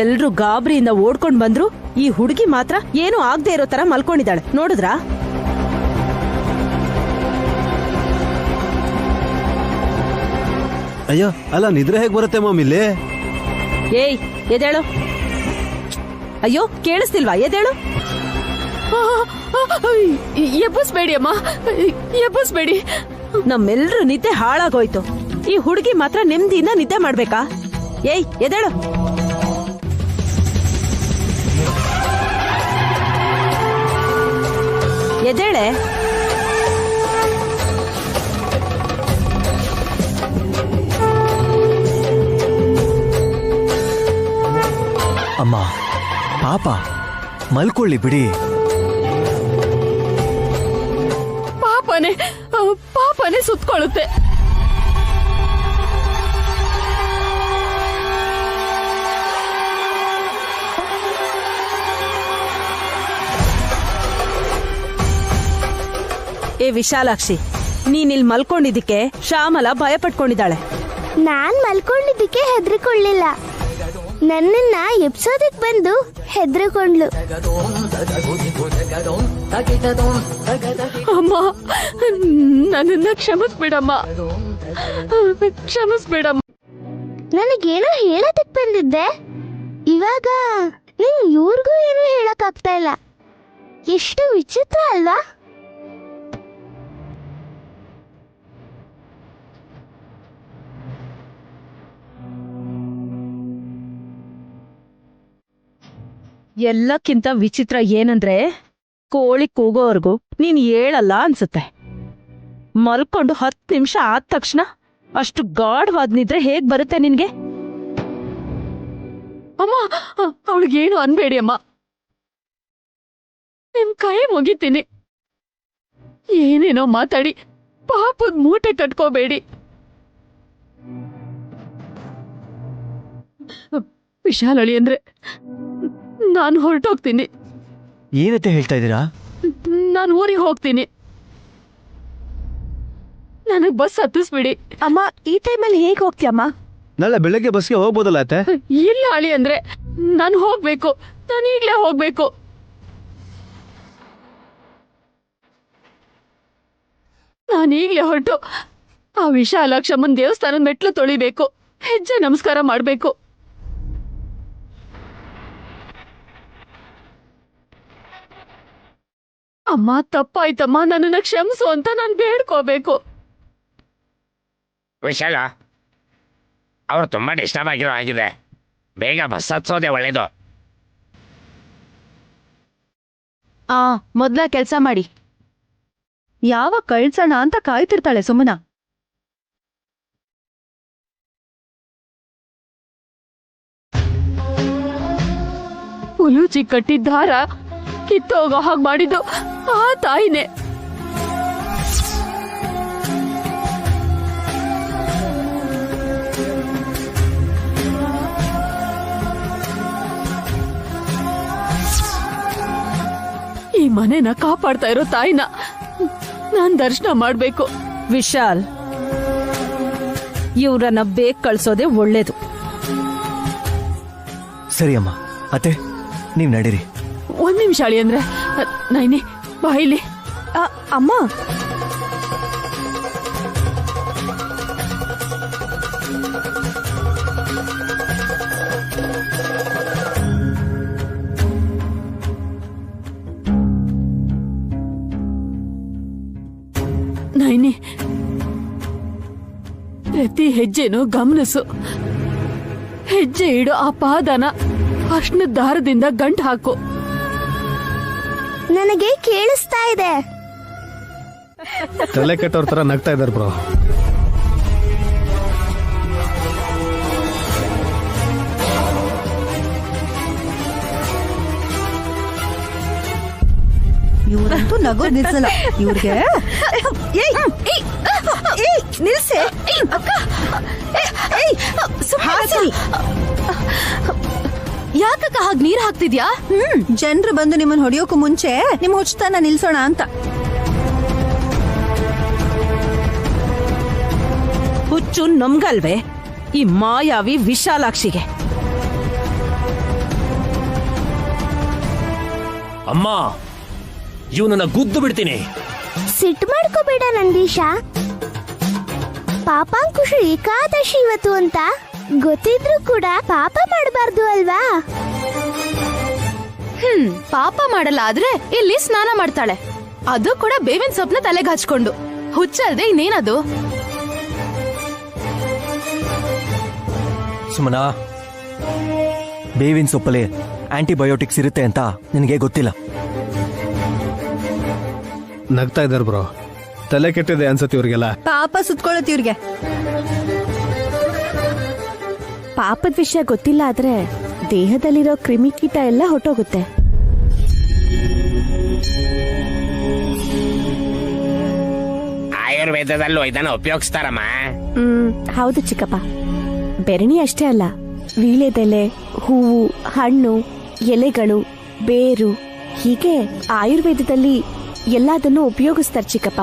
ಎಲ್ರು ಗಾಬರಿಯಿಂದ ಓಡ್ಕೊಂಡ್ ಬಂದ್ರು, ಈ ಹುಡುಗಿ ಮಾತ್ರ ಏನು ಆಗದೆ ಇರೋ ತರ ಮಲ್ಕೊಂಡಿದ್ದಾಳೆ. ನೋಡಿದ್ರಾ? ಅಯ್ಯೋ ಅಲ್ಲ, ನಿದ್ರೆ ಹೇಗೆ ಬರುತ್ತೆ ಮಾಮ್ ಇಲ್ಲಿ? ಏಯ್ ಎದೇಳು. ಅಯ್ಯೋ ಕೇಳಿಸ್ತಿಲ್ವಾ? ಎದೇಳು. ಎಬ್ಬಸ್ಬೇಡಿ ಅಮ್ಮ, ಎಬ್ಬಸ್ಬೇಡಿ. ನಮ್ಮೆಲ್ರು ನಿದ್ದೆ ಹಾಳಾಗೋಯ್ತು. ಈ ಹುಡುಗಿ ಮಾತ್ರ ನೆಮ್ಮದಿಯಿಂದ ನಿದ್ದೆ ಮಾಡ್ಬೇಕಾ? ಏಯ್ ಎದೇಳು. ಎದೇಳೆ. ಅಮ್ಮ ಪಾಪ ಮಲ್ಕೊಳ್ಳಿ ಬಿಡಿ. ಪಾಪನೇ ಸುತ್ಕೊಳ್ಳುತ್ತೆ. ಏ ವಿಶಾಲಾಕ್ಷಿ, ನೀನಿಲ್ ಮಲ್ಕೊಂಡಿದ್ದಕ್ಕೆ ಶ್ಯಾಮಲ ಭಯ ಪಟ್ಕೊಂಡಿದ್ದಾಳೆ. ನಾನ್ ಮಲ್ಕೊಂಡಿದ್ದಕ್ಕೆ ಹೆದರ್ಕೊಳ್ಳಿಲ್ಲ, ನನ್ನನ್ನ ಎಬ್ಸೋದಕ್ ಬಂದು ಹೆದರ್ಕೊಂಡ್ಲು. ಅಮ್ಮ ನನ್ನನ್ನ ಕ್ಷಮಿಸ್ಬಿಡಮ್ಮ, ಕ್ಷಮಿಸ್ಬಿಡಮ್ಮ. ನನಗೇನೋ ಹೇಳೋದಕ್ ಬಂದಿದ್ದೆ, ಇವಾಗ ನೀನ್ ಇವ್ರಿಗೂ ಏನೂ ಹೇಳಕ್ ಆಗ್ತಾ ಇಲ್ಲ. ಎಷ್ಟು ವಿಚಿತ್ರ ಅಲ್ವಾ? ಎಲ್ಲಕ್ಕಿಂತ ವಿಚಿತ್ರ ಏನಂದ್ರೆ, ಕೋಳಿ ಕೂಗೋವರೆಗೂ ನೀನ್ ಹೇಳಲ್ಲ ಅನ್ಸುತ್ತೆ. ಮಲ್ಕೊಂಡು 10 ನಿಮಿಷ ಆದ ತಕ್ಷಣ ಅಷ್ಟು ಗಾಢವಾದ ನಿದ್ರೆ ಹೇಗ್ ಬರುತ್ತೆ ನಿನ್ಗೆ? ಅಮ್ಮ ಅವಳಿಗೇನು ಅನ್ಬೇಡಿ ಅಮ್ಮ, ನಿಮ್ ಕೈ ಮುಗಿತೀನಿ. ಏನೇನೋ ಮಾತಾಡಿ ಪಾಪದ ಮೂಟೆ ಕಟ್ಕೋಬೇಡಿ. ವಿಶಾಲಳಿ ಅಂದ್ರೆ ನಾನು ಹೊರಟೋಗ್ತೀನಿ. ಏನತ್ತೆ ಹೇಳ್ತಾ ಇದ್ದೀರಾ? ನಾನು ಊರಿಗೆ ಹೋಗ್ತೀನಿ. ನನಗ್ ಬಸ್ ಹತ್ತಿಸ್ಬಿಡಿ. ಅಮ್ಮ ಈ ಟೈಮಲ್ಲಿ ಹೇಗೆ ಹೋಗ್ತೀಯಮ್ಮ? ನಾಳೆ ಬೆಳಗ್ಗೆ ಬಸ್ಗೆ ಹೋಗ್ಬೋದಲ್ಲ ಅತ್ತೆ? ಇಲ್ಲ ಅಳಿ ಅಂದ್ರೆ ನಾನು ಹೋಗ್ಬೇಕು, ನಾನು ಈಗ್ಲೇ ಹೋಗ್ಬೇಕು. ನಾನು ಈಗ್ಲೇ ಹೊರಟು ಆ ವಿಶಾಲಾಕ್ಷಮ್ಮನ್ ದೇವಸ್ಥಾನದ ಮೆಟ್ಲು ತೊಳಿಬೇಕು, ಹೆಜ್ಜೆ ನಮಸ್ಕಾರ ಮಾಡ್ಬೇಕು. ಅಮ್ಮ ತಪ್ಪಾಯ್ತಮ್ಮ, ನನ್ನನ್ನ ಕ್ಷಮಿಸು ಅಂತ ನಾನು ಬೇಡ್ಕೋಬೇಕು. ವಿಶಾಲ, ಅವ್ರು ತುಂಬಾ ಡಿಸ್ಟರ್ಬ್ ಆಗಿರೋ ಆಗಿದೆ. ಬೇಗ ಬಸ್ ಹತ್ಸೋದೆ ಒಳ್ಳೇದು. ಮೊದ್ಲ ಕೆಲ್ಸ ಮಾಡಿ. ಯಾವಾಗ ಕಳ್ಸೋಣ ಅಂತ ಕಾಯ್ತಿರ್ತಾಳೆ ಸುಮ್ಮನ. ಹುಲೂಚಿ ಕಟ್ಟಿದ್ದಾರ ಕಿತ್ತೋಗೋ ಹಾಗೆ ಮಾಡಿದ್ದು ಆ ತಾಯಿನೇ. ಈ ಮನೆನ ಕಾಪಾಡ್ತಾ ಇರೋ ತಾಯಿನ ನಾನ್ ದರ್ಶನ ಮಾಡ್ಬೇಕು. ವಿಶಾಲ್, ಇವ್ರನ್ನ ಬೇಗ ಕಳ್ಸೋದೇ ಒಳ್ಳೇದು. ಸರಿ ಅಮ್ಮ, ಅತ್ತೆ ನೀವ್ ನಡೀರಿ. ಒಂದ್ ನಿಮಿಷ ಅಳಿ ಅಂದ್ರೆ ನೈನಿ ಬಾಯಿಲಿ. ಅಮ್ಮ, ನೈನಿ, ಪ್ರತಿ ಹೆಜ್ಜೆನು ಗಮನಿಸು. ಹೆಜ್ಜೆ ಇಡು ಆ ಪಾದನ ಅರ್ಶನ ದಾರದಿಂದ ಗಂಟು ಹಾಕು. ನನಗೆ ಕೇಳಿಸ್ತಾ ಇದೆ. ತಲೆ ಕೆಟ್ಟವ್ರ ತರ ನಗ್ತಾ ಇದಾರೆ ಬ್ರೋ. ಇವ್ರಂತೂ ನಗೋ ನಿಲ್ಸಲ್ಲ ಇವ್ರಿಗೆ. ನಿಲ್ಸೆ ಯಾಕಕ್ಕ ಹಾಗೆ ನೀರ್ ಹಾಕ್ತಿದ್ಯಾ? ಜನರು ಬಂದು ನಿಮ್ಮನ್ನ ಹೊಡಿಯೋಕು ಮುಂಚೆ ನಿಮ್ ಹುಚ್ಚತನ ನಿಲ್ಸೋಣ ಅಂತ. ಹುಚ್ಚು ನಮ್ಗಲ್ವೇ, ಈ ಮಾಯಾವಿ ವಿಶಾಲಾಕ್ಷಿಗೆ. ಅಮ್ಮ, ಇವನನ್ನ ಗುದ್ದು ಬಿಡ್ತೀನಿ. ಸಿಟ್ಟು ಮಾಡ್ಕೋಬೇಡ ನಂದೀಶ. ಪಾಪಾಂಕುಶ ಏಕಾದಶಿ ಇವತ್ತು ಅಂತ ಗೊತ್ತಿದ್ರು ಕೂಡ ಪಾಪ ಮಾಡಬಾರ್ದು ಅಲ್ವಾ? ಪಾಪ ಮಾಡಲ್ಲ ಆದ್ರೆ ಇಲ್ಲಿ ಸ್ನಾನ ಮಾಡ್ತಾಳೆ, ಅದು ಕೂಡ ಬೇವಿನ ಸೊಪ್ಪನ್ನ ತಲೆಗೆ ಹಚ್ಕೊಂಡು. ಹುಚ್ಚಲ್ದೆ ಇನ್ನೇನದು? ಸುಮನಾ, ಬೇವಿನ ಸೊಪ್ಪಲ್ಲಿ ಆಂಟಿಬಯೋಟಿಕ್ಸ್ ಇರುತ್ತೆ ಅಂತ ನಿನಗೆ ಗೊತ್ತಿಲ್ಲ. ನಗ್ತಾ ಇದಾರೆ ಬ್ರೋ. ತಲೆ ಕೆಟ್ಟಿದೆ ಅನ್ಸತ್ತೆ ಇವ್ರಿಗೆಲ್ಲ. ಪಾಪ ಸುತ್ಕೊಳ್ಳುತ್ತೆ ಇವ್ರಿಗೆ. ಪಾಪದ ವಿಷಯ ಗೊತ್ತಿಲ್ಲ ಆದ್ರೆ ದೇಹದಲ್ಲಿರೋ ಕ್ರಿಮಿಕೀಟ ಎಲ್ಲ ಹೊಟ್ಟೋಗುತ್ತೆ. ಆಯುರ್ವೇದದಲ್ಲೂ ಇದನ್ನ ಉಪಯೋಗಿಸ್ತಾರಮ್ಮ. ಹೌದು ಚಿಕ್ಕಪ್ಪ. ಬೆರಣಿ ಅಷ್ಟೇ ಅಲ್ಲ, ವೀಳ್ಯದೆಲೆ, ಹೂವು, ಹಣ್ಣು, ಎಲೆಗಳು, ಬೇರು, ಹೀಗೆ ಆಯುರ್ವೇದದಲ್ಲಿ ಎಲ್ಲದನ್ನು ಉಪಯೋಗಿಸ್ತಾರೆ ಚಿಕ್ಕಪ್ಪ.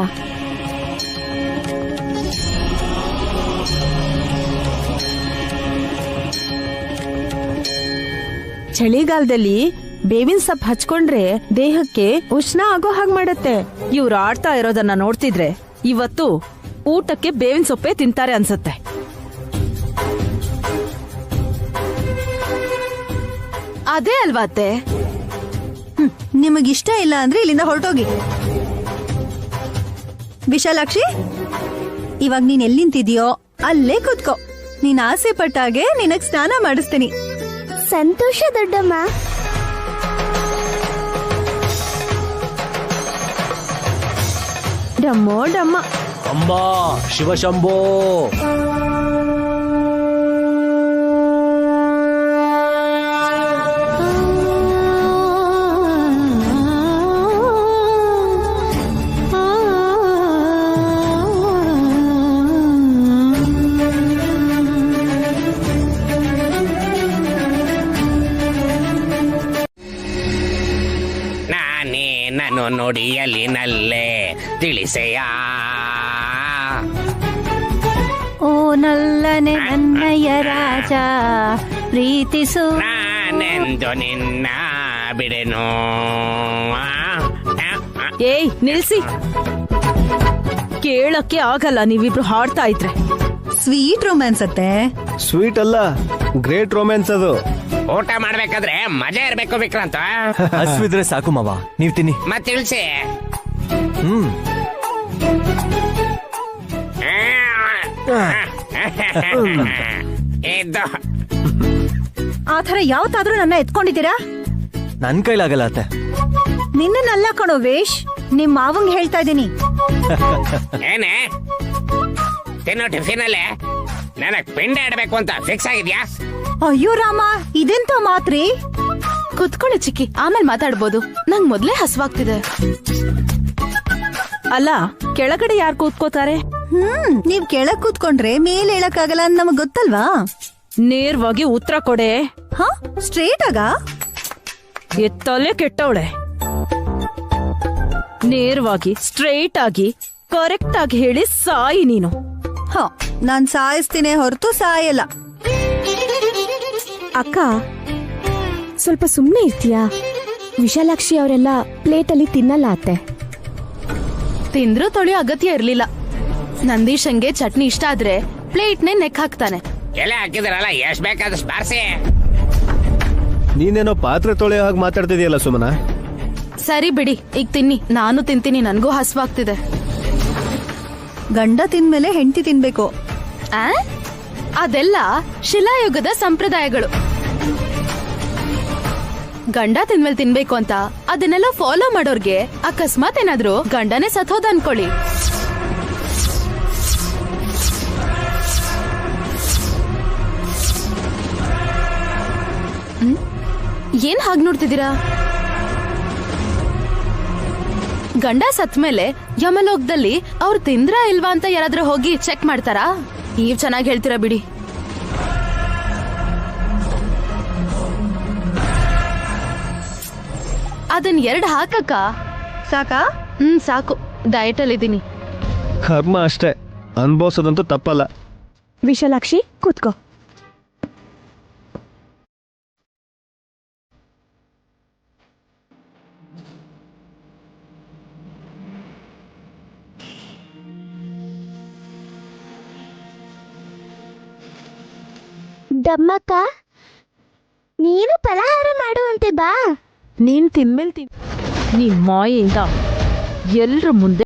ಚಳಿಗಾಲದಲ್ಲಿ ಬೇವಿನ ಸೊಪ್ಪು ಹಚ್ಕೊಂಡ್ರೆ ದೇಹಕ್ಕೆ ಉಷ್ಣ ಆಗೋ ಹಾಗೆ ಮಾಡತ್ತೆ. ಇವ್ರು ಆಡ್ತಾ ಇರೋದನ್ನ ನೋಡ್ತಿದ್ರೆ ಇವತ್ತು ಊಟಕ್ಕೆ ಬೇವಿನ ಸೊಪ್ಪೆ ತಿಂತಾರೆ ಅನ್ಸತ್ತೆ. ಅದೇ ಅಲ್ವಾ ಅತ್ತೆ? ನಿಮಗಿಷ್ಟ ಇಲ್ಲ ಅಂದ್ರೆ ಇಲ್ಲಿಂದ ಹೊರಟೋಗಿ. ವಿಶಾಲಾಕ್ಷಿ, ಇವಾಗ ನೀನ್ ಎಲ್ಲಿ ನಿಂತಿದ್ಯೋ ಅಲ್ಲೇ ಕೂತ್ಕೋ. ನೀನ್ ಆಸೆ ಪಟ್ಟಾಗೆ ನಿನಗ್ ಸ್ನಾನ ಮಾಡಿಸ್ತೀನಿ. ಸಂತೋಷ ದೊಡ್ಡಮ್ಮ. ಡಮ್ಮೋ ಡಮ್ಮ. ಅಂಬಾ ಶಿವಶಂಭೋ. ನಾನು ನುಡಿಯಲಿ ನಲ್ಲೇ ತಿಳಿಸೆಯ. ಓ ನಲ್ಲನೆ ನನ್ನಯ್ಯ ರಾಜ ಪ್ರೀತಿಸು. ನಾನೆಂದು ನಿನ್ನ ಬಿಡೆನು. ಏಯ್ ನಿಲ್ಸಿ, ಕೇಳಕ್ಕೆ ಆಗಲ್ಲ ನೀವಿಬ್ರು ಹಾಡ್ತಾ ಇದ್ರೆ. ಸ್ವೀಟ್ ರೊಮ್ಯಾನ್ಸ್ ಅತ್ತೆ. ಸ್ವೀಟ್ ಅಲ್ಲ, ಗ್ರೇಟ್ ರೊಮ್ಯಾನ್ಸ್ ಅದು. ಊಟ ಮಾಡ್ಬೇಕಾದ್ರೆ ಮಜಾ ಇರ್ಬೇಕು ವಿಕ್ರಾಂತ. ಹಸ್ವಿದ್ರೆ ಸಾಕು ಮಾವ, ನೀವ್ ತಿನ್ನಿ. ಮತ್ ತಿಳಿಸಿ. ಇದು ಆತರ ಯಾವತ್ತಾದ್ರೂ ನನ್ನ ಎತ್ಕೊಂಡಿದ್ದೀರಾ? ನನ್ ಕೈಲಾಗಲ್ಲ ಅತ್ತೆ. ನಿನ್ನಲ್ಲ ಕಣೋ ವೇಶ್, ನಿಮ್ ಮಾವಂಗ್ ಹೇಳ್ತಾ ಇದ್ದೀನಿ. ಏನೇ ತಿನ್ನೋ ಟಿಫಿನ್ ಅಲ್ಲೇ ನನಗ್ ಪಿಂಡ ಇಡಬೇಕು ಅಂತ ಫಿಕ್ಸ್ ಆಗಿದ್ಯಾ? ಅಯ್ಯೋ ರಾಮ, ಇದೆಂತ ಮಾತ್ರಿ? ಕುತ್ಕೊಳ್ಳಿ ಚಿಕ್ಕಿ, ಆಮೇಲೆ ಮಾತಾಡ್ಬೋದು. ನಂಗ್ ಮೊದ್ಲೇ ಹಸ್ವಾಗ್ತಿದೆ. ಅಲ್ಲ, ಕೆಳಗಡೆ ಯಾರು ಕೂತ್ಕೋತಾರೆ? ನೀವ್ ಕೆಳಗ್ ಕೂತ್ಕೊಂಡ್ರೆ ಮೇಲೆ ಹೇಳಕ್ಕಾಗಲ್ಲ ಅಂತ ನಮಗ್ ಗೊತ್ತಲ್ವಾ? ನೇರವಾಗಿ ಉತ್ತರ ಕೊಡೆ. ಹಾ, ಸ್ಟ್ರೇಟ್ ಆಗ ಎತ್ತಲ್ಲೇ ಕೆಟ್ಟವಳೆ. ನೇರವಾಗಿ ಸ್ಟ್ರೈಟ್ ಆಗಿ ಕರೆಕ್ಟ್ ಆಗಿ ಹೇಳಿ ಸಾಯಿ ನೀನು. ಹ, ನಾನ್ ಸಾಯಿಸ್ತೀನಿ ಹೊರತು ಸಾಯಲ್ಲ. ಅಕ್ಕ, ಸ್ವಲ್ಪ ಸುಮ್ಮನೆ ಇರ್ತೀಯಾ? ವಿಶಾಲಾಕ್ಷಿ ಅವರೆಲ್ಲ ಪ್ಲೇಟಲ್ಲಿ ತಿನ್ನಲ್ಲ ಅತ್ತೆ. ತಿಂದ್ರೂ ತೊಳೆಯೋ ಅಗತ್ಯ ಇರ್ಲಿಲ್ಲ. ನಂದೀಶಂಗೆ ಚಟ್ನಿ ಇಷ್ಟ ಆದ್ರೆ ಪ್ಲೇಟ್ನೇ ನೆಕ್ ಹಾಕ್ತಾನೆ. ಎಲೆ ಹಾಕಿದ್ರಲ್ಲ ಎಷ್ಟ್ ಬೇಕಾದಷ್ಟು ಬಾರ್ಸಿ. ನೀನೇನೋ ಪಾತ್ರೆ ತೊಳೆಯೋ ಹಾಗೆ ಮಾತಾಡ್ತಿದೀಯಲ್ಲ ಸುಮನ. ಸರಿ ಬಿಡಿ, ಈಗ ತಿನ್ನಿ, ನಾನು ತಿಂತೀನಿ, ನನ್ಗೂ ಹಸ್ವಾಗ್ತಿದೆ. ಗಂಡ ತಿಂದ್ಮೇಲೆ ಹೆಂಡತಿ ತಿನ್ಬೇಕು. ಅದೆಲ್ಲ ಶಿಲಾಯುಗದ ಸಂಪ್ರದಾಯಗಳು. ಗಂಡ ತಿಂದ್ಮೇಲೆ ತಿನ್ಬೇಕು ಅಂತ ಅದನ್ನೆಲ್ಲ ಫಾಲೋ ಮಾಡೋರ್ಗೆ ಅಕಸ್ಮಾತ್ ಏನಾದ್ರು ಗಂಡನೇ ಸತ್ತೋದ ಅನ್ಕೊಳ್ಳಿ, ಏನ್ ಹಾಗ್ ನೋಡ್ತಿದ್ದೀರಾ? ಗಂಡ ಸತ್ ಮೇಲೆ ಯಮಲೋಕದಲ್ಲಿ ಅವ್ರು ತಿಂದ್ರಾ ಇಲ್ವಾ ಅಂತ ಯಾರಾದ್ರೂ ಹೋಗಿ ಚೆಕ್ ಮಾಡ್ತಾರಾ? ನೀವ್ ಚೆನ್ನಾಗಿ ಹೇಳ್ತೀರಾ ಬಿಡಿ. ಅದನ್ 2 ಹಾಕಕ್ಕ ಸಾಕಾ? ಸಾಕು, ಡಯಟ್ ಅಲ್ಲಿ ಇದೀನಿ. ಕರ್ಮ ಅಷ್ಟೇ, ಅನ್ಭವಿಸೋದಂತೂ ತಪ್ಪಲ್ಲ. ವಿಶಾಲಾಕ್ಷಿ ಕೂತ್ಕೋ. ದಮ್ಮಕ್ಕ, ನೀನು ಫಲಹಾರ ಮಾಡುವಂತೆ ಬಾ. ನೀನ್ ತಿನ್ಮೇಲೆ ನೀನ್ ಮಾಯೆಯಿಂದ ಎಲ್ರ ಮುಂದೆ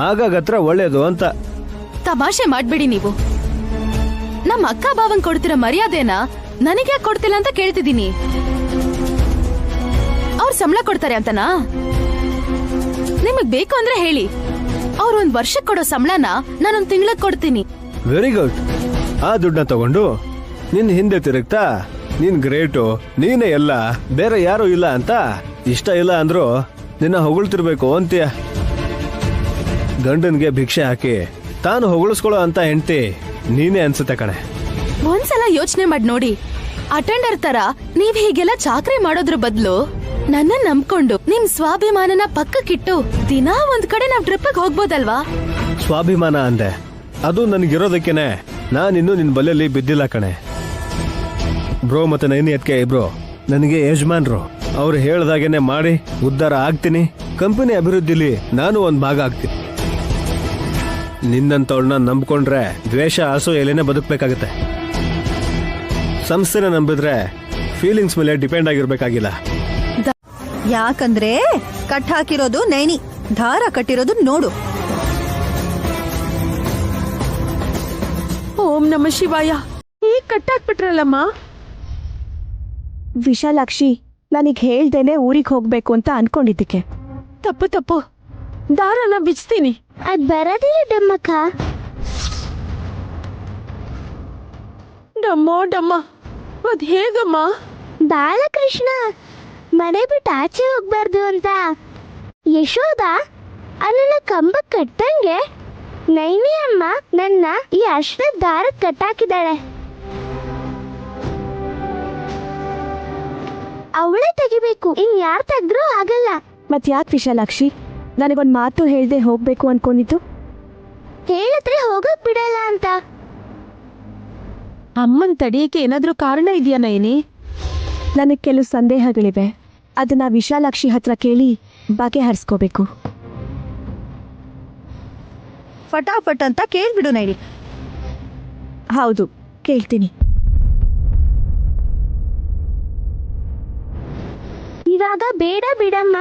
ಆಗಾಗತ್ರ ಒಳ್ಳೇದು ಅಂತ. ತಮಾಷೆ ಮಾಡ್ಬಿಡಿ ನೀವು. ನಮ್ಮ ಅಕ್ಕ ಬಾವಂಗ್ ಕೊಡ್ತಿರೋ ಮರ್ಯಾದೆನ ನನಗೆ ಯಾಕೆ ಕೊಡ್ತಿಲ್ಲ ಅಂತ ಕೇಳ್ತಿದ್ದೀನಿ. ಅವ್ರು ಸಂಬಳ ಕೊಡ್ತಾರೆ ಅಂತನಾ? ನಿಮಗ್ ಬೇಕು ಅಂದ್ರೆ ಹೇಳಿ, ಅವ್ರು 1 ವರ್ಷಕ್ಕೆ ಕೊಡೋ ಸಂಬಳನ ನಾನೊಂದ್ ತಿಂಗ್ಳಕ್ ಕೊಡ್ತೀನಿ. Very good. ಆ ದುಡ್ಡನ್ನ ತಗೊಂಡು ನಿನ್ ಹಿಂದೆ ತಿರುಗ್ತಾ ನೀನ್ ಗ್ರೇಟು, ನೀನೇ ಎಲ್ಲ, ಬೇರೆ ಯಾರು ಇಲ್ಲ ಅಂತ ಇಷ್ಟ ಇಲ್ಲ ಅಂದ್ರು ನಿನ್ನ ಹೊಗಳ್ತಿರ್ಬೇಕು ಅಂತೀಯ. ಗಂಡನ್ಗೆ ಭಿಕ್ಷೆ ಹಾಕಿ ತಾನು ಹೊಗಳಿಸ್ಕೊಳ್ಳೋ ಅಂತ ಹೆಂಡ್ತಿ ನೀನೇ ಅನ್ಸುತ್ತೆ ಕಣೆ. ಒಂದ್ಸಲ ಯೋಚನೆ ಮಾಡಿ ನೋಡಿ. ಅಟೆಂಡರ್ ತರ ನೀವ್ ಹೀಗೆಲ್ಲ ಚಾಕ್ರಿ ಮಾಡೋದ್ರ ಬದಲು ನನ್ನ ನಂಬ್ಕೊಂಡು ನಿಮ್ ಸ್ವಾಭಿಮಾನನ ಪಕ್ಕಕ್ಕಿಟ್ಟು ದಿನಾ ಒಂದ್ ಕಡೆ ನಾವ್ ಟ್ರಿಪ್ಗೆ ಹೋಗ್ಬೋದಲ್ವಾ? ಸ್ವಾಭಿಮಾನ ಅಂದೆ, ಅದು ನನ್ಗಿರೋದಕ್ಕೇನೆ ನಾನಿನ್ನೂ ನಿನ್ ಬಲೆಯಲ್ಲಿ ಬಿದ್ದಿಲ್ಲ ಕಣೆ. ಬ್ರೋ ಮತ್ತೆ ನೈನಿ ಅದಕ್ಕೆ ಇಬ್ರು ನನಗೆ ಯಜಮಾನ್ರು. ಅವ್ರು ಹೇಳ್ದಾಗೇನೆ ಮಾಡಿ ಉದ್ಧಾರ ಆಗ್ತೀನಿ. ಕಂಪನಿ ಅಭಿವೃದ್ಧಿಲಿ ನಾನು ಒಂದ್ ಭಾಗ ಆಗ್ತೀನಿ. ನಿನ್ನಂತವಳನ್ನ ನಂಬ್ಕೊಂಡ್ರೆ ದ್ವೇಷ ಅಸೂಯೆಲೇನೆ ಬದುಕಬೇಕಾಗತ್ತೆ. ಸಂಸ್ಥೆನ ನಂಬಿದ್ರೆ ಫೀಲಿಂಗ್ಸ್ ಮೇಲೆ ಡಿಪೆಂಡ್ ಆಗಿರ್ಬೇಕಾಗಿಲ್ಲ. ಯಾಕಂದ್ರೆ ಕಟ್ ಹಾಕಿರೋದು ನೈನಿ, ದಾರ ಕಟ್ಟಿರೋದು ನೋಡು. ಓಂ ನಮ ಶಿವಾಯ. ಈಗ ಕಟ್ಟಾಕ್ಬಿಟ್ರಲ್ಲಮ್ಮ. ವಿಶಾಲಾಕ್ಷಿ, ನನಗ್ ಹೇಳ್ದೇನೆ ಊರಿಗೆ ಹೋಗ್ಬೇಕು ಅಂತ ಅನ್ಕೊಂಡಿದ್ದಕ್ಕೆ. ತಪ್ಪು, ದಾರನ ಬಿಚ್ತೀನಿ. ಅದ್ ಬರೋದಿಲ್ಲ ಡಮ್ಮಕ್ಕ. ಡಮ್ಮ ಅದ್ ಹೇಗಮ್ಮ? ಬಾಲಕೃಷ್ಣ ಮನೆ ಬಿಟ್ಟು ಆಚೆ ಹೋಗ್ಬಾರ್ದು ಅಂತ ಯಶೋದ ಅದನ್ನ ಕಂಬಕ್ಕೆ ಕಟ್ಟಂಗೆ ನೈನಿ ಅಮ್ಮ ನನ್ನ ಈ ಅರ್ಶಿನ ದಾರಕ್ಕೆ ಕಟ್ಟಾಕಿದ್ದಾಳೆ. ಅವಳೇ ತೆಗಿಬೇಕು, ಇನ್ ಯಾರು ತೆಗ್ದ್ರೂ ಆಗಲ್ಲ. ಮತ್ ಯಾಕೆ ವಿಶಾಲಾಕ್ಷಿ ನನಗೊಂದ್ ಮಾತು ಹೇಳ್ದೆ ಹೋಗ್ಬೇಕು ಅನ್ಕೊಂಡಿದ್ದು? ಹೇಳಿದ್ರೆ ಹೋಗಕ್ ಬಿಡಲ್ಲ ಅಂತ. ಅಮ್ಮನ್ ತಡಿಯಕ್ಕೆ ಏನಾದ್ರೂ ಕಾರಣ ಇದೆಯಾ ನೈನಿ? ನನಗ್ ಕೆಲವು ಸಂದೇಹಗಳಿವೆ, ಅದನ್ನ ವಿಶಾಲಾಕ್ಷಿ ಹತ್ರ ಕೇಳಿ ಬಗೆಹರಿಸ್ಕೋಬೇಕು. ಫಟಾಫಟ್ ಅಂತ ಕೇಳ್ಬಿಡು ನೈನಿ. ಹೌದು, ಕೇಳ್ತೀನಿ. ಇವಾಗ ಬೇಡ ಬಿಡಮ್ಮ,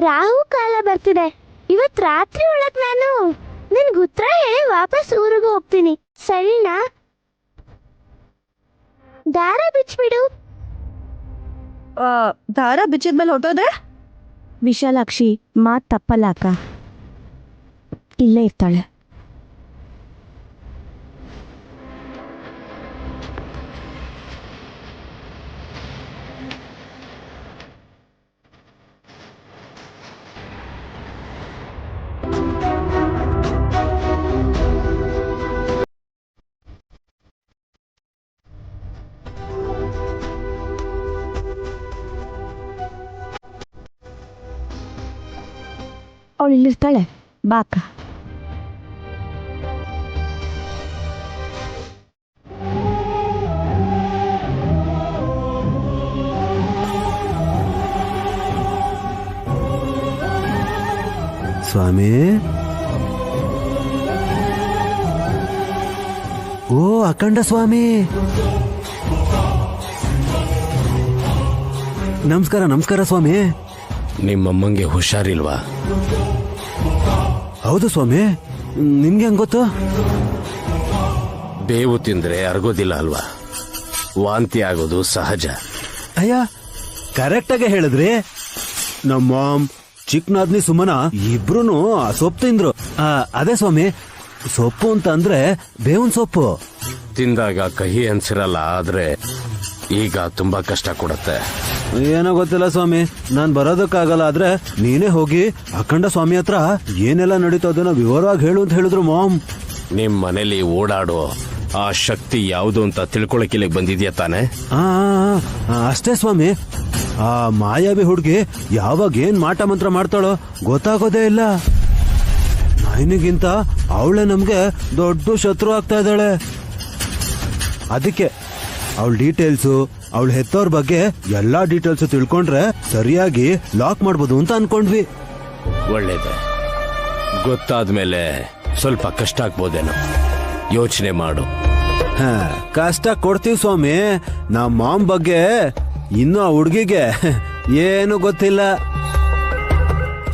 ರಾಹು ಕಾಲ ಬರ್ತಿದೆ. ಇವತ್ ರಾತ್ರಿ ಒಳಗ್ ನಾನು ನಿನ್ಗೆ ಉತ್ತರ ಹೇಳಿ ವಾಪಸ್ ಊರಿಗೆ ಹೋಗ್ತೀನಿ, ಸರಿನಾ? ದಾರ ಬಿಚ್ಬಿಡು. ದಾರ ಬಿಚ್ಚಿದ್ಮೇಲೆ ಹೊಟ್ಟೋದ್ರೆ? ವಿಶಾಲಾಕ್ಷಿ ಮಾತ್ ತಪ್ಪಲ್ಲ ಅಕ್ಕ, ಇಲ್ಲೇ ಇರ್ತಾಳೆ. ಅವಳು ಇಲ್ಲಿರ್ತಾಳೆ, ಬಾ ಅಕ್ಕ. ಸ್ವಾಮಿ, ಓ ಅಖಂಡ ಸ್ವಾಮಿ, ನಮಸ್ಕಾರ. ನಮಸ್ಕಾರ ಸ್ವಾಮಿ. ನಿಮ್ಮಮ್ಮಂಗೆ ಹುಷಾರಿಲ್ವಾ? ಹೌದು ಸ್ವಾಮಿ, ನಿಮ್ಗೆ ಹೆಂಗ್ ಗೊತ್ತು? ಬೇವು ತಿಂದ್ರೆ ಅರ್ಗೋದಿಲ್ಲ ಅಲ್ವಾ, ವಾಂತಿ ಆಗೋದು ಸಹಜ. ಅಯ್ಯ, ಕರೆಕ್ಟಾಗೆ ಹೇಳಿದ್ರಿ. ನಮ್ಮ ಮಾಮ್, ಚಿಕ್ಕನಾದ್ನಿ, ಸುಮನ ಇಬ್ರು ಸೊಪ್ಪು ತಿಂದ್ರು. ಅದೇ ಸ್ವಾಮಿ, ಸೊಪ್ಪು ಅಂತ ಅಂದ್ರೆ ಬೇವಿನ ಸೊಪ್ಪು. ತಿಂದಾಗ ಕಹಿ ಅನ್ಸಿರಲ್ಲ, ಆದ್ರೆ ಈಗ ತುಂಬಾ ಕಷ್ಟ ಕೊಡುತ್ತೆ. ಏನೋ ಗೊತ್ತಿಲ್ಲ ಸ್ವಾಮಿ, ನಾನ್ ಬರೋದಕ್ಕಾಗಲ್ಲ. ಆದ್ರೆ ನೀನೇ ಹೋಗಿ ಅಖಂಡ ಸ್ವಾಮಿ ಹತ್ರ ಏನೆಲ್ಲ ನಡೀತೋ ಅದನ್ನ ವಿವರವಾಗಿ ಹೇಳು ಅಂತ ಹೇಳಿದ್ರು ಮಾಮ್. ನಿಮ್ ಮನೇಲಿ ಓಡಾಡೋ ಆ ಶಕ್ತಿ ಯಾವುದು ಅಂತ ತಿಳ್ಕೊಳಕ್ ಇಲ್ಲಿಗೆ ಬಂದಿದ್ಯಾ ತಾನೆ? ಅಷ್ಟೇ ಸ್ವಾಮಿ. ಆ ಮಾಯಾವಿ ಹುಡ್ಗಿ ಯಾವಾಗ ಏನ್ ಮಾಟ ಮಂತ್ರ ಮಾಡ್ತಾಳೋ ಗೊತ್ತಾಗೋದೇ ಇಲ್ಲ. ನೈನಿಗಿಂತ ಅವಳೆ ನಮ್ಗೆ ದೊಡ್ಡ ಶತ್ರು ಆಗ್ತಾ ಇದ್ದಾಳೆ. ಅದಕ್ಕೆ ಅವಳ ಡೀಟೇಲ್ಸು, ಅವಳ ಹೆತ್ತೋರ್ ಬಗ್ಗೆ ಎಲ್ಲಾ ಡೀಟೇಲ್ಸ್ ತಿಳ್ಕೊಂಡ್ರೆ ಸರಿಯಾಗಿ ಲಾಕ್ ಮಾಡ್ಬೋದು ಅಂತ ಅನ್ಕೊಂಡ್ವಿ. ಒಳ್ಳೇದೆ. ಗೊತ್ತಾದ್ಮೇಲೆ ಸ್ವಲ್ಪ ಕಷ್ಟ ಆಗ್ಬೋದೇನೋ, ಯೋಚನೆ ಮಾಡು. ಕಷ್ಟ ಕೊಡ್ತೀವಿ ಸ್ವಾಮಿ. ನಮ್ಮ ಮಾಮ್ ಬಗ್ಗೆ ಇನ್ನು ಆ ಹುಡ್ಗಿಗೆ ಏನು ಗೊತ್ತಿಲ್ಲ.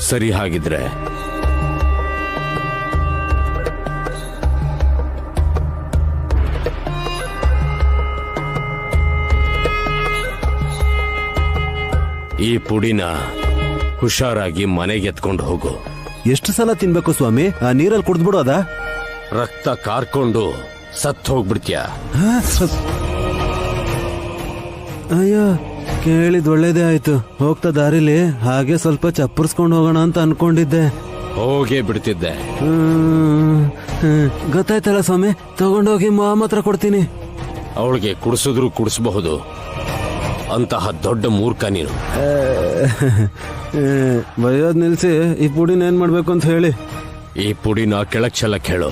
ಸರಿ, ಹಾಗಿದ್ರೆ ಈ ಪುಡಿನ ಹುಷಾರಾಗಿ ಮನೆಗೆ ಎತ್ಕೊಂಡು ಹೋಗು. ಎಷ್ಟು ಸಲ ತಿನ್ಬೇಕು ಸ್ವಾಮಿ? ಆ ನೀರಲ್ಲಿ ಕುಡ್ದ್ಬಿಡೋದಾ? ರಕ್ತ ಕಾರ್ಕೊಂಡು ಸತ್ ಹೋಗ್ಬಿಡ್ತೀಯ. ಅಯ್ಯೋ, ಕೇಳಿದ್ ಒಳ್ಳೇದೇ ಆಯ್ತು. ಹೋಗ್ತಾ ದಾರಿಲಿ ಹಾಗೆ ಸ್ವಲ್ಪ ಚಪ್ಪರ್ಸ್ಕೊಂಡು ಹೋಗೋಣ ಅಂತ ಅನ್ಕೊಂಡಿದ್ದೆ. ಹೋಗೇ ಬಿಡ್ತಿದ್ದೆ. ಗೊತ್ತಾಯ್ತಲ್ಲ ಸ್ವಾಮಿ, ತಗೊಂಡೋಗಿ ಮಾಮ ಹತ್ರ ಕೊಡ್ತೀನಿ. ಅವಳಿಗೆ ಕುಡಿಸಿದ್ರು ಕುಡಿಸಬಹುದು, ಅಂತಹ ದೊಡ್ಡ ಮೂರ್ಖ ನೀನು. ಬೈಯೋದ್ ನಿಲ್ಸಿ, ಈ ಪುಡಿನ ಏನ್ ಮಾಡ್ಬೇಕು ಅಂತ ಹೇಳಿ. ಈ ಪುಡಿನ ಕೆಳಗ್ ಚೆಲ್ಲಕ್ ಹೇಳು.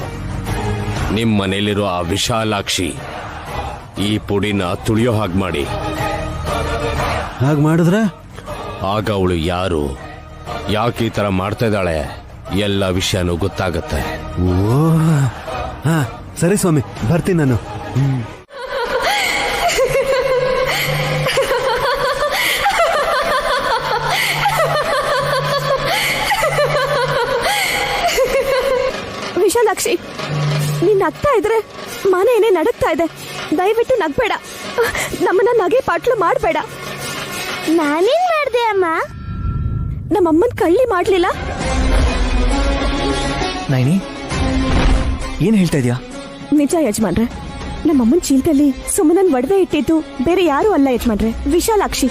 ನಿಮ್ ಮನೇಲಿರೋ ಆ ವಿಶಾಲಾಕ್ಷಿ ಈ ಪುಡಿನ ತುಳಿಯೋ ಹಾಗೆ ಮಾಡಿ. ಹಾಗೆ ಮಾಡಿದ್ರೆ ಆಗ ಅವಳು ಯಾರು, ಯಾಕೆ ಈ ತರ ಮಾಡ್ತಾ ಇದ್ದಾಳೆ, ಎಲ್ಲ ವಿಷಯನೂ ಗೊತ್ತಾಗತ್ತೆ. ಓ, ಸರಿ ಸ್ವಾಮಿ, ಬರ್ತೀನಿ ನಾನು. ವಿಶಾಲಾಕ್ಷಿ, ನೀನ್ ನಗ್ತಾ ಇದ್ರೆ ಮನೆ ಏನೇ ನಡಕ್ತಾ ಇದೆ. ದಯವಿಟ್ಟು ನಗ್ಬೇಡ, ನಮ್ಮನ್ನ ನಗೆ ಪಾಟ್ಲು ಮಾಡ್ಬೇಡ. ನಾನೇನ್ ಮಾಡ್ದೆ ಅಮ್ಮ? ನಮ್ಮಮ್ಮನ್ ಕಳ್ಳಿ ಮಾಡ್ಲಿಲ್ಲ. ನೈನಿ, ಏನ್ ಹೇಳ್ತಾ ಇದೀಯಾ? ನಿಜ ಯಜಮಾನ್ರೆ, ನಮ್ಮಮ್ಮನ್ ಚೀಲದಲ್ಲಿ ಸುಮ್ಮನನ್ ಒಡವೆ ಇಟ್ಟಿದ್ದು ಬೇರೆ ಯಾರು ಅಲ್ಲ ಯಜಮಾನ್ರೆ, ವಿಶಾಲಾಕ್ಷಿ.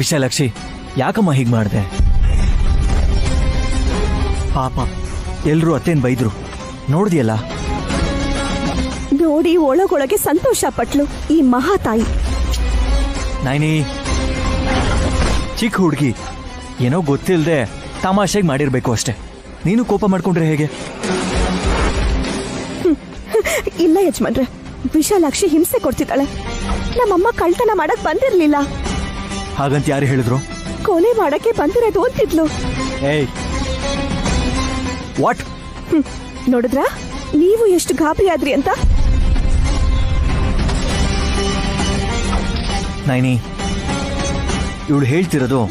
ವಿಶಾಲಾಕ್ಷಿ, ಯಾಕಮ್ಮ ಹೀಗ್ ಮಾಡ್ದೆ? ಪಾಪ, ಎಲ್ರು ಅತ್ತೇನ್ ಬೈದ್ರು ನೋಡ್ದಿಯಲ್ಲ. ನೋಡಿ ಒಳಗೊಳಗೆ ಸಂತೋಷ ಪಟ್ಲು ಈ ಮಹಾತಾಯಿ. ನೈನಿ, ಚಿಕ್ಕ ಹುಡುಗಿ, ಏನೋ ಗೊತ್ತಿಲ್ಲದೆ ತಮಾಷೆಗೆ ಮಾಡಿರ್ಬೇಕು ಅಷ್ಟೇ. ನೀನು ಕೋಪ ಮಾಡ್ಕೊಂಡ್ರೆ ಹೇಗೆ? ಇಲ್ಲ ಯಜಮಾನ್ರೆ, ವಿಶಾಲಾಕ್ಷಿ ಹಿಂಸೆ ಕೊಡ್ತಿದ್ದಾಳೆ. ನಮ್ಮಮ್ಮ ಕಳ್ತನ ಮಾಡಕ್ ಬಂದಿರ್ಲಿಲ್ಲ. ಹಾಗಂತ ಯಾರು ಹೇಳಿದ್ರು? ಕೊಲೆ ಮಾಡಕ್ಕೆ ಬಂದಿರೋದು ಅಂತಿದ್ಲು. ಏಯ್, ವಾಟ್? ನೋಡಿದ್ರಾ ನೀವು ಎಷ್ಟು ಗಾಬರಿ ಆದ್ರಿ ಅಂತ. ನೈನಿ, ಇವಳು ಹೇಳ್ತಿರೋದು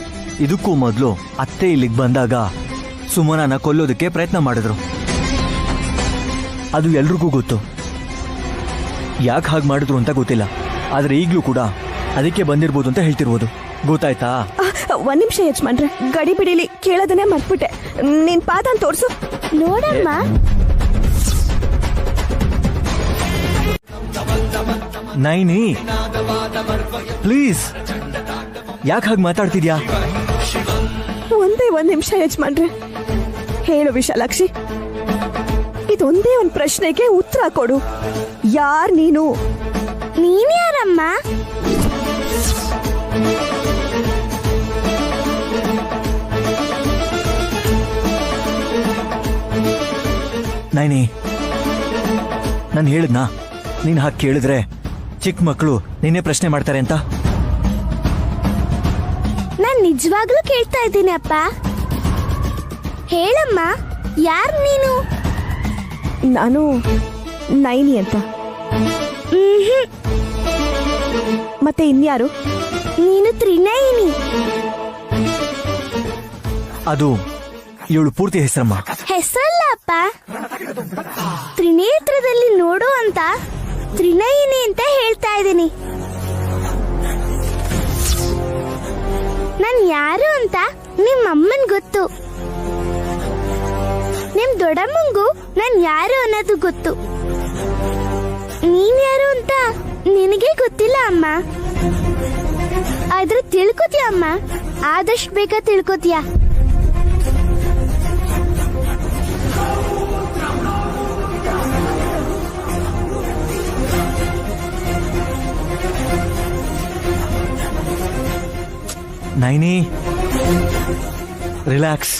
ಇದಕ್ಕೂ ಮೊದಲು ಅತ್ತೆ ಇಲ್ಲಿಗೆ ಬಂದಾಗ ಸುಮನನ ಕೊಲ್ಲೋದಕ್ಕೆ ಪ್ರಯತ್ನ ಮಾಡಿದ್ರು. ಅದು ಎಲ್ರಿಗೂ ಗೊತ್ತು. ಯಾಕೆ ಹಾಗೆ ಮಾಡಿದ್ರು ಅಂತ ಗೊತ್ತಿಲ್ಲ, ಆದ್ರೆ ಈಗಲೂ ಕೂಡ ಅದಕ್ಕೆ ಬಂದಿರ್ಬೋದು ಅಂತ ಹೇಳ್ತಿರ್ಬೋದು. ಗೊತ್ತಾಯ್ತಾ? ಒಂದ್ ನಿಮಿಷ ಯಜಮಾನ್ರೆ, ಗಡಿ ಬಿಡಿಲಿ ಕೇಳೋದನ್ನೇ ಮರ್ತ್ಬಿಟ್ಟೆ. ನಿನ್ ಪಾದ ತೋರ್ಸು ನೋಡಮ್ಮ. ನೈನಿ ಪ್ಲೀಸ್, ಯಾಕೆ ಹಾಗೆ ಮಾತಾಡ್ತಿದ್ಯಾ? ಒಂದೇ ಒಂದ್ ನಿಮಿಷ ಯಜಮಾನ್ರೆ. ಹೇಳು ವಿಶಾಲಾಕ್ಷಿ, ಇದೊಂದೇ ಒಂದ್ ಪ್ರಶ್ನೆಗೆ ಉತ್ತರ ಕೊಡು. ಯಾರ್ ನೀನು? ನೀನ್ ಯಾರಮ್ಮ? ನೈನಿ, ನಾನು ಹೇಳಿದ್ನಾ ನೀನ್ ಹಾಗೆ ಕೇಳಿದ್ರೆ ಚಿಕ್ಕ ಮಕ್ಕಳು ನಿನ್ನೆ ಪ್ರಶ್ನೆ ಮಾಡ್ತಾರೆ ಅಂತ? ನಾನ್ ನಿಜವಾಗ್ಲೂ ಕೇಳ್ತಾ ಇದ್ದೀನಿ ಅಪ್ಪ. ಹೇಳಮ್ಮ, ಯಾರ್ ನೀನು? ನಾನು ನೈನಿ ಅಂತ. ಮತ್ತೆ ಇನ್ಯಾರು? ನೀನು ತ್ರಿನಯಿನಿ. ಅದು ಇವಳು ಪೂರ್ತಿ ಹೆಸರಮ್ಮ. ಹೆಸರಲ್ಲ ಅಪ್ಪ, ತ್ರಿನೇತ್ರದಲ್ಲಿ ನೋಡು ಅಂತ ತ್ರಿನಯಿನಿ ಅಂತ ಹೇಳ್ತಾ ಇದ್ದೀನಿ. ನಾನ್ ಯಾರು ಅಂತ ನಿಮ್ಮ ಅಮ್ಮನ್ ಗೊತ್ತು, ನಿಮ್ ದೊಡ್ಡಮ್ಮಂಗೂ ನಾನ್ ಯಾರು ಅನ್ನೋದು ಗೊತ್ತು. ನೀನ್ ಯಾರು ಅಂತ ನಿನಗೆ ಗೊತ್ತಿಲ್ಲ ಅಮ್ಮ. ಆದ್ರೆ ತಿಳ್ಕೊತೀಯ ಅಮ್ಮ, ಆದಷ್ಟು ಬೇಗ ತಿಳ್ಕೊತೀಯ. ನೈನಿ ರಿಲ್ಯಾಕ್ಸ್.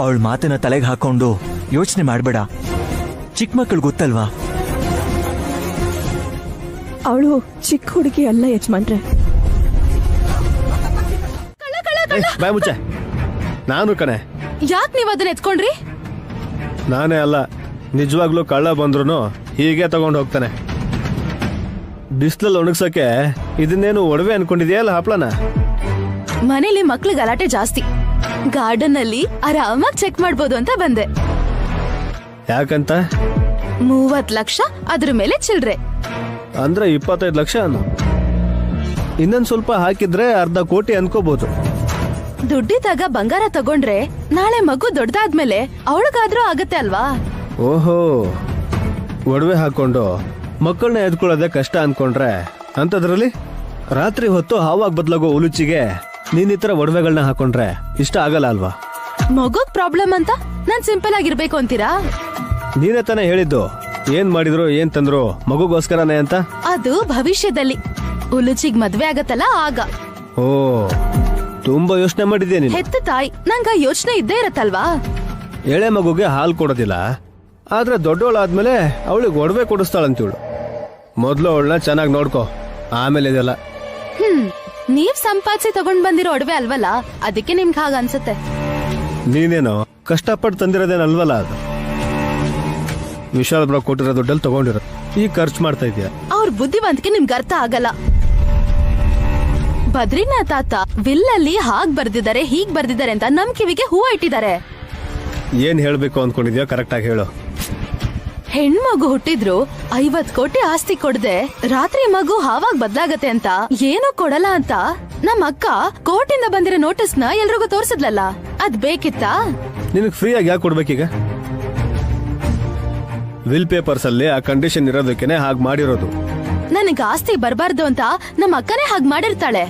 ಅವಳ ಮಾತನ್ನ ತಲೆಗೆ ಹಾಕೊಂಡು ಯೋಚನೆ ಮಾಡಬೇಡ. ಚಿಕ್ಕ ಮಕ್ಕಳು ಗೊತ್ತಲ್ವಾ? ಅವಳು ಚಿಕ್ಕ ಹುಡುಗಿ ಅಲ್ಲ ಯಜಮಾನ್ರೆ. ಬಾಯ್ ಮುಚ್ಚೆ. ನಾನು ಕಣೆ. ಯಾಕೆ ನೀವ್ ಅದನ್ನ ಎತ್ಕೊಂಡ್ರಿ? ನಾನೇ ಅಲ್ಲ, ನಿಜವಾಗ್ಲೂ ಕಳ್ಳ ಬಂದ್ರು ಹೀಗೆ ತಗೊಂಡು ಹೋಗ್ತಾನೆ. ಬಿಸಿಲಲ್ಲಿ ಒಣಗ್ಸಕ್ಕೆ ಇದನ್ನೇನು ಒಡವೆ ಅನ್ಕೊಂಡಿದ್ಯಲ್ಲ ಹಪ್ಳನ? ಮನೇಲಿ ಮಕ್ಳು ಗಲಾಟೆ ಜಾಸ್ತಿ, ಗಾರ್ಡನ್ ಅಲ್ಲಿ ಆರಾಮಾಗಿ ಚೆಕ್ ಮಾಡ್ಬೋದು ಅಂತ ಬಂದೆ. ಯಾಕಂತ? 30 ಲಕ್ಷ, ಅದ್ರ ಮೇಲೆ ಚಿಲ್ರೆ. ಅಂದ್ರೆ 25 ಲಕ್ಷ ಅನ್ನು. ಇನ್ನೊಂದ್ ಸ್ವಲ್ಪ ಹಾಕಿದ್ರೆ 1/2 ಕೋಟಿ ಅನ್ಕೋಬಹುದು. ದುಡ್ಡಿದ್ದಾಗ ಬಂಗಾರ ತಗೊಂಡ್ರೆ ನಾಳೆ ಮಗು ದೊಡ್ಡದಾದ್ಮೇಲೆ ಅವಳಿಗಾದ್ರೂ ಆಗತ್ತೆ ಅಲ್ವಾ? ಓಹೋ, ಒಡವೆ ಹಾಕೊಂಡು ಮಕ್ಕಳನ್ನ ಎದ್ಕೊಳ್ಳೋದೇ ಕಷ್ಟ ಅನ್ಕೊಂಡ್ರೆ ಅಂತದ್ರಲ್ಲಿ ರಾತ್ರಿ ಹೊತ್ತು ಹಾವಾಗ ಬದಲಾಗೋ ಉಲುಚಿಗೆ ನೀನ್ ಈ ತರ ಒಡವೆಗಳನ್ನ ಹಾಕೊಂಡ್ರೆ ಇಷ್ಟ ಆಗಲ್ಲ ಅಲ್ವಾ? ಮಗುಗ್ ಪ್ರಾಬ್ಲಮ್ ಅಂತ ನಾನ್ ಸಿಂಪಲ್ ಆಗಿರ್ಬೇಕು ಅಂತೀರಾ? ನೀನೇ ತಾನೇ ಹೇಳಿದ್ದು ಏನ್ ಮಾಡಿದ್ರು ಏನ್ ತಂದ್ರು ಮಗುಗೋಸ್ಕರನೇ ಅಂತ. ಅದು ಭವಿಷ್ಯದಲ್ಲಿ ಉಲುಚಿಗ್ ಮದ್ವೆ ಆಗತ್ತಲ್ಲ ಆಗ. ಓ, ತುಂಬಾ ಯೋಚನೆ ಮಾಡಿದ್ಯಾ ನೀನು. ಹೆತ್ತ ತಾಯಿ ನಂಗ ಯೋಚನೆ ಇದ್ದೇ ಇರತ್ತಲ್ವಾ? ಎಳೆ ಮಗುಗೆ ಹಾಲು ಕೊಡೋದಿಲ್ಲ, ಆದ್ರೆ ದೊಡ್ಡವಳಾದ್ಮೇಲೆ ಅವಳಿಗೆ ಒಡವೆ ಕೊಡಿಸ್ತಾಳಂತೀವಳು. ಮೊದ್ಲು ಅವಳನ್ನ ಚೆನ್ನಾಗಿ ನೋಡ್ಕೋ, ಆಮೇಲೆ ಇದೆಲ್ಲ. ನೀವ್ ಸಂಪಾದಿಸಿ ತಗೊಂಡ್ ಬಂದಿರೋ ಒಡವೆ ಅಲ್ವಲ್ಲ, ಅದಕ್ಕೆ ನಿಮ್ಗೆ ಹಾಗ ಅನ್ಸುತ್ತೆ. ನೀನೇನೋ ಕಷ್ಟಪಟ್ಟು ತಂದಿರೋದೇನಲ್ವಲ್ಲ ಅದು. ವಿಶಾಲ್ ಬ್ರೋ ಕೊಟ್ಟಿರೋ ದುಡ್ಡಲ್ಲಿ ತಗೊಂಡಿರೋ ಈಗ ಖರ್ಚು ಮಾಡ್ತಾ ಇದೀಯ. ಅವ್ರ ಬುದ್ಧಿವಂತಿಕೆ ನಿಮ್ಗೆ ಅರ್ಥ ಆಗಲ್ಲ. ಬದ್ರಿನಾಥ್ ತಾತ ವಿಲ್ಲಲ್ಲಿ ಹಾಗ್ ಬರ್ದಿದ್ದಾರೆ ಹೀಗ್ ಬರ್ದಿದ್ದಾರೆ ಅಂತ ನಮ್ ಕಿವಿಗೆ ಹೂವ ಇಟ್ಟಿದ್ದಾರೆ. ಏನ್ ಹೇಳ್ಬೇಕು ಅನ್ಕೊಂಡಿದ್ಯೋ ಕರೆಕ್ಟ್ ಆಗಿ ಹೇಳು. ಹೆಣ್ಮಗು ಹುಟ್ಟಿದ್ರು 50 ಕೋಟಿ ಆಸ್ತಿ ಕೊಡದೆ ರಾತ್ರಿ ಮಗು ಹಾವಾಗ್ ಬದ್ಲಾಗತ್ತೆ ಅಂತ ಏನೂ ಕೊಡಲ್ಲ ಅಂತ ನಮ್ ಅಕ್ಕ ಕೋರ್ಟಿಂದ ಬಂದಿರೋ ನೋಟಿಸ್ನ ಎಲ್ರಿಗೂ ತೋರ್ಸಿದ್ಲಲ್ಲ, ಅದ್ ಬೇಕಿತ್ತಾ? ನಿನಗ್ ಫ್ರೀ ಆಗಿ ಯಾಕೆ ಕೊಡ್ಬೇಕೀಗ? ವಿಲ್ ಪೇಪರ್ಸ್ ಅಲ್ಲಿ ಆ ಕಂಡೀಷನ್ ಇರೋದಕ್ಕೇನೆ ಹಾಗೆ ಮಾಡಿರೋದು. ನನಗೆ ಆಸ್ತಿ ಬರಬಾರ್ದು ಅಂತ ನಮ್ಮ ಅಕ್ಕನೇ ಹಾಗ್ ಮಾಡಿರ್ತಾಳೆ.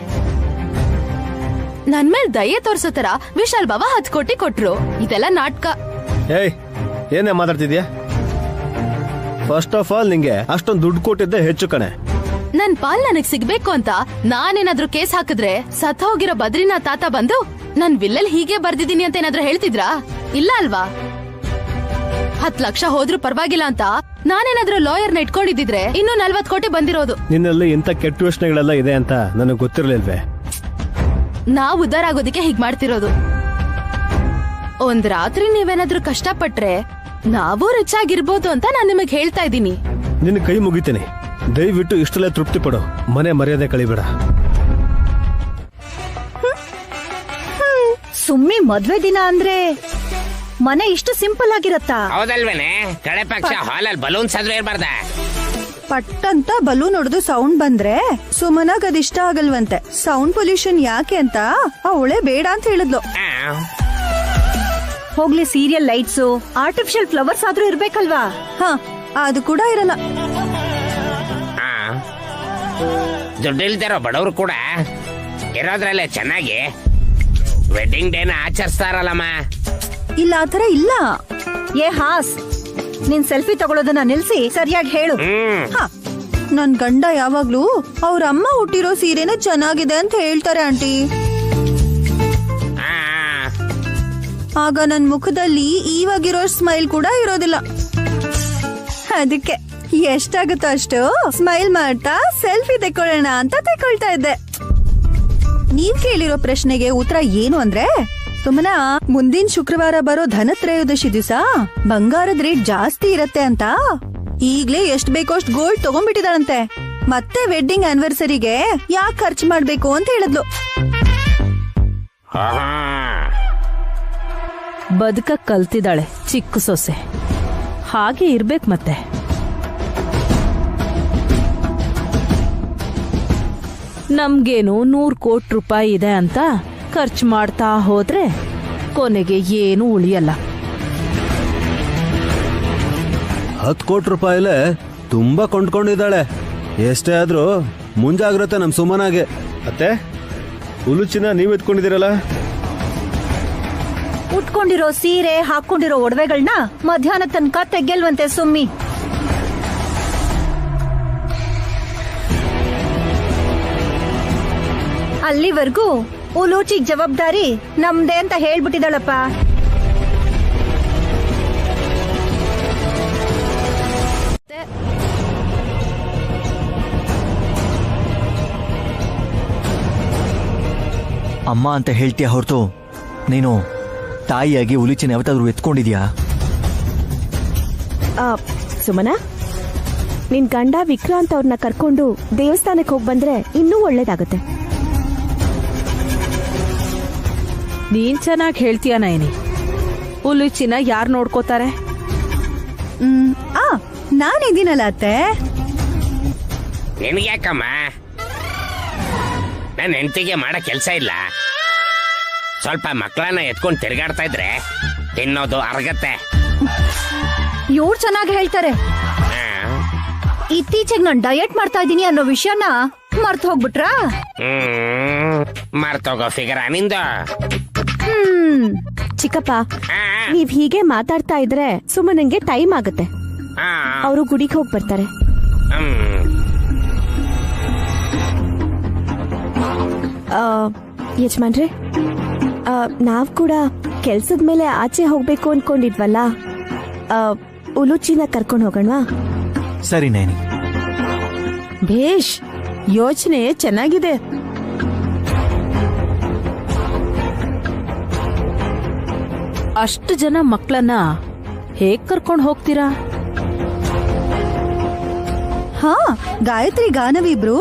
ನನ್ ಮೇಲ್ ದಯೆ ತೋರ್ಸೋ ತರ ವಿಶಾಲ್ ಬಾಬಾ 10 ಕೋಟಿ ಕೊಟ್ರು. ಇದೆಲ್ಲ ನಾಟಕ. ಏಯ್, ಏನೇ ಮಾತಾಡ್ತಿದ್ಯಾ? ಫಸ್ಟ್ ಆಫ್ ಆಲ್ ನಿಂಗೆ ಅಷ್ಟೊಂದು ದುಡ್ಡು ಕೊಟ್ಟಿದ್ದೆ ಹೆಚ್ಚು ಕಣೆ. ನನ್ ಪಾಲ್ ನನಗ್ ಸಿಗ್ಬೇಕು ಅಂತ ನಾನೇನಾದ್ರೂ ಕೇಸ್ ಹಾಕಿದ್ರೆ ಸತ್ ಹೋಗಿರೋ ಬದ್ರಿನಾಥ್ ತಾತ ಬಂದು ನನ್ ವಿಲ್ಲಲ್ಲಿ ಹೀಗೆ ಬರ್ದಿದ್ದೀನಿ ಅಂತ ಏನಾದ್ರೂ ಹೇಳ್ತಿದ್ರಾ? ಇಲ್ಲ ಅಲ್ವಾ? 10 ಲಕ್ಷ ಹೋದ್ರೂ ಪರವಾಗಿಲ್ಲ ಅಂತ ನಾನೇನಾದ್ರೂ ಲಾಯರ್ನ ಇಟ್ಕೊಂಡಿದ್ರೆ ಇನ್ನೂ 40 ಕೋಟಿ ಬಂದಿರೋದು. ನಿನ್ನಲ್ಲಿ ಇಂಥ ಕೆಟ್ಟ ಯೋಚನೆಗಳೆಲ್ಲ ಇದೆ ಅಂತ ನನಗೆ ಗೊತ್ತಿರ್ಲಿಲ್ವೇ? ನಾವ್ ಉದ್ದಾರ ಆಗೋದಿಕ್ಕೆ ಹೀಗ್ ಮಾಡ್ತಿರೋದು. ಒಂದ್ ರಾತ್ರಿ ನೀವೇನಾದ್ರೂ ಕಷ್ಟಪಟ್ರೆ ನಾವು ರಿಚ್ ಆಗಿರ್ಬೋದು ಅಂತ ನಾನ್ ನಿಮಗ್ ಹೇಳ್ತಾ ಇದ್ದೀನಿ. ನಿನ್ನ ಕೈ ಮುಗಿತೀನಿ, ದಯವಿಟ್ಟು ಇಷ್ಟಲ್ಲೇ ತೃಪ್ತಿ ಪಡು, ಮನೆ ಮರ್ಯಾದೆ ಕಳಿಬೇಡ. ಸುಮ್ಮಿ ಮದ್ವೆ ದಿನ ಅಂದ್ರೆ ಮನೆ ಇಷ್ಟು ಸಿಂಪಲ್ ಆಗಿರತ್ತಾ? ಹೌದಲ್ವೇನೆ? ಕಡೆ ಪಕ್ಷ ಹಾಲಲ್ಲಿ ಬಲೂನ್ಸ್ ಆದ್ರೂ ಇರ್ಬಾರ್ದ? ಪಟ್ಟಂತ ಬಲೂನ್ ಹೊಡೆದು ಸೌಂಡ್ ಬಂದ್ರೆ ಸುಮನಾಗ್ ಅದಿಷ್ಟ ಆಗಲ್ವಂತೆ. ಸೌಂಡ್ ಪೊಲ್ಯೂಷನ್ ಯಾಕೆ ಅಂತ ಅವಳೆ ಬೇಡ ಅಂತ ಹೇಳಿದ್ಲು. ಹೋಗ್ಲಿ, ಸೀರಿಯಲ್ ಲೈಟ್ಸ್, ಆರ್ಟಿಫಿಷಿಯಲ್ ಫ್ಲವರ್ಸ್ ಆದ್ರೂ ಇರ್ಬೇಕಲ್ವಾ? ಹ, ಅದು ಕೂಡ ಇರಲ್ಲ. ದುಡ್ಡಿಲ್ದಿರೋ ಬಡವರು ಕೂಡ ಇರೋದ್ರಲ್ಲೇ ಚೆನ್ನಾಗಿ ವೆಡ್ಡಿಂಗ್ ಡೇನ ಆಚರಿಸ್ತಾರಲ್ಲಮ್ಮ. ಇಲ್ಲ, ಆತರ ಇಲ್ಲ. ಏ ಹಾಸ್, ನೀನ್ ಸೆಲ್ಫಿ ತಗೊಳ್ಳೋದನ್ನ ನಿಲ್ಸಿ ಸರಿಯಾಗಿ ಹೇಳು. ಹ, ನನ್ ಗಂಡ ಯಾವಾಗ್ಲೂ ಅವ್ರ ಅಮ್ಮ ಹುಟ್ಟಿರೋ ಸೀರೆನ ಚೆನ್ನಾಗಿದೆ ಅಂತ ಹೇಳ್ತಾರೆ ಆಂಟಿ. ಆಗ ನನ್ ಮುಖದಲ್ಲಿ ಇವಾಗಿರೋ ಸ್ಮೈಲ್ ಕೂಡ ಇರೋದಿಲ್ಲ. ಅದಕ್ಕೆ ಎಷ್ಟಾಗುತ್ತೋ ಅಷ್ಟು ಸ್ಮೈಲ್ ಮಾಡ್ತಾ ಸೆಲ್ಫಿ ತೆಕ್ಕೊಳ್ಳೋಣ ಅಂತ ತೆಕ್ಕೊಳ್ತಾ ಇದ್ದೆ. ನೀವ್ ಕೇಳಿರೋ ಪ್ರಶ್ನೆಗೆ ಉತ್ತರ ಏನು ಅಂದ್ರೆ, ಸುಮನ ಮುಂದಿನ ಶುಕ್ರವಾರ ಬರೋ ಧನತ್ರಯೋದಶಿ ದಿವಸ ಬಂಗಾರದ ರೇಟ್ ಜಾಸ್ತಿ ಇರತ್ತೆ ಅಂತ ಈಗ್ಲೇ ಎಷ್ಟ್ ಬೇಕೋ ಅಷ್ಟ್ ಗೋಲ್ಡ್ ತಗೊಂಡ್ಬಿಟ್ಟಿದಾಳಂತೆ. ಮತ್ತೆ ವೆಡ್ಡಿಂಗ್ ಆನಿವರ್ಸರಿಗೆ ಯಾಕೆ ಖರ್ಚು ಮಾಡ್ಬೇಕು ಅಂತ ಹೇಳಿದ್ಲು. ಬದುಕಕ್ ಕಲ್ತಿದ್ದಾಳೆ ಚಿಕ್ಕ ಸೊಸೆ, ಹಾಗೆ ಇರ್ಬೇಕು. ಮತ್ತೆ ನಮ್ಗೇನು 100 ಕೋಟಿ ರೂಪಾಯಿ ಇದೆ ಅಂತ ಖರ್ಚು ಮಾಡ್ತಾ ಹೋದ್ರೆ ಕೊನೆಗೆ ಏನು ಉಳಿಯಲ್ಲ. 10 ಕೋಟಿ ರೂಪಾಯಿಲೆ ತುಂಬಾ ಕೊಂಡ್ಕೊಂಡಿದ್ದಾಳೆ. ಎಷ್ಟೇ ಆದ್ರೂ ಮುಂಜಾಗ್ರತೆ ನಮ್ ಸುಮನಾಗೆ. ಅತ್ತೆ, ಉಲುಚಿನ ನೀವ್ ಎತ್ಕೊಂಡಿದ್ದೀರಲ್ಲ? ಉಟ್ಕೊಂಡಿರೋ ಸೀರೆ, ಹಾಕೊಂಡಿರೋ ಒಡವೆಗಳನ್ನ ಮಧ್ಯಾಹ್ನ ತನಕ ತೆಗೆಲ್ವಂತೆ ಸುಮ್ಮಿ. ಅಲ್ಲಿವರೆಗೂ ಉಲೂಚಿಗ್ ಜವಾಬ್ದಾರಿ ನಮ್ದೇ ಅಂತ ಹೇಳ್ಬಿಟ್ಟಿದಾಳಪ್ಪ. ಅಮ್ಮ ಅಂತ ಹೇಳ್ತೀಯ ಹೊರತು ನೀನು ತಾಯಿಯಾಗಿ ಉಲಿಚಿನ ಯಾವತ್ತಾದ್ರೂ ಎತ್ಕೊಂಡಿದ್ಯಾ? ಸುಮನ, ನಿನ್ ಗಂಡ ವಿಕ್ರಾಂತ್ ಅವ್ರನ್ನ ಕರ್ಕೊಂಡು ದೇವಸ್ಥಾನಕ್ಕೆ ಹೋಗಿ ಬಂದ್ರೆ ಇನ್ನೂ ಒಳ್ಳೇದಾಗತ್ತೆ. ನೀನ್ ಚೆನ್ನಾಗಿ ಹೇಳ್ತೀಯ ನಯನಿ. ಉಲುಚಿನ ಯಾರು ನೋಡ್ಕೋತಾರೆ? ನಾನಿದ್ದೀನಲ್ಲ ಅತ್ತೆ. ನಿನ್ಗ್ಯಾಕಮ್ಮ? ನನ್ನ ಹೆಂಡತಿಗೆ ಮಾಡೋ ಕೆಲಸ ಇಲ್ಲ. ಸ್ವಲ್ಪ ಮಕ್ಕಳನ್ನ ಎತ್ಕೊಂಡು ತಿರುಗಾಡ್ತಾ ಇದ್ರೆ ತಿನ್ನೋದು ಅರಗತ್ತೆ. ಇವ್ರು ಚೆನ್ನಾಗಿ ಹೇಳ್ತಾರೆ. ಇತ್ತೀಚೆಗೆ ನಾನು ಡಯಟ್ ಮಾಡ್ತಾ ಇದ್ದೀನಿ ಅನ್ನೋ ವಿಷಯನ ಮರ್ತು ಹೋಗ್ಬಿಟ್ರಾ? ಮರ್ತೋಗೋ ಫಿಗರ ನಿಂದ. ಚಿಕ್ಕಪ್ಪ, ನೀವ್ ಹೀಗೆ ಮಾತಾಡ್ತಾ ಇದ್ರೆ ಸುಮ್ಮನಂಗೆ ಟೈಮ್ ಆಗುತ್ತೆ. ಅವರು ಗುಡಿಗೆ ಹೋಗಿ ಬರ್ತಾರೆ. ಯಜಮಾನ್ರೆ, ನಾವ್ ಕೂಡ ಕೆಲ್ಸದ ಮೇಲೆ ಆಚೆ ಹೋಗ್ಬೇಕು ಅನ್ಕೊಂಡಿದ್ವಲ್ಲ, ಉಲುಚಿನ ಕರ್ಕೊಂಡು ಹೋಗೋಣವಾ? ಸರಿ ನಯನಿ. ಭೇಷ್, ಯೋಚನೆ ಚೆನ್ನಾಗಿದೆ. ಅಷ್ಟು ಜನ ಮಕ್ಕಳನ್ನ ಹೇಗ್ ಕರ್ಕೊಂಡು ಹೋಗ್ತೀರಾ? ಹಾ, ಗಾಯತ್ರಿ ಗಾನವಿ ಇಬ್ರು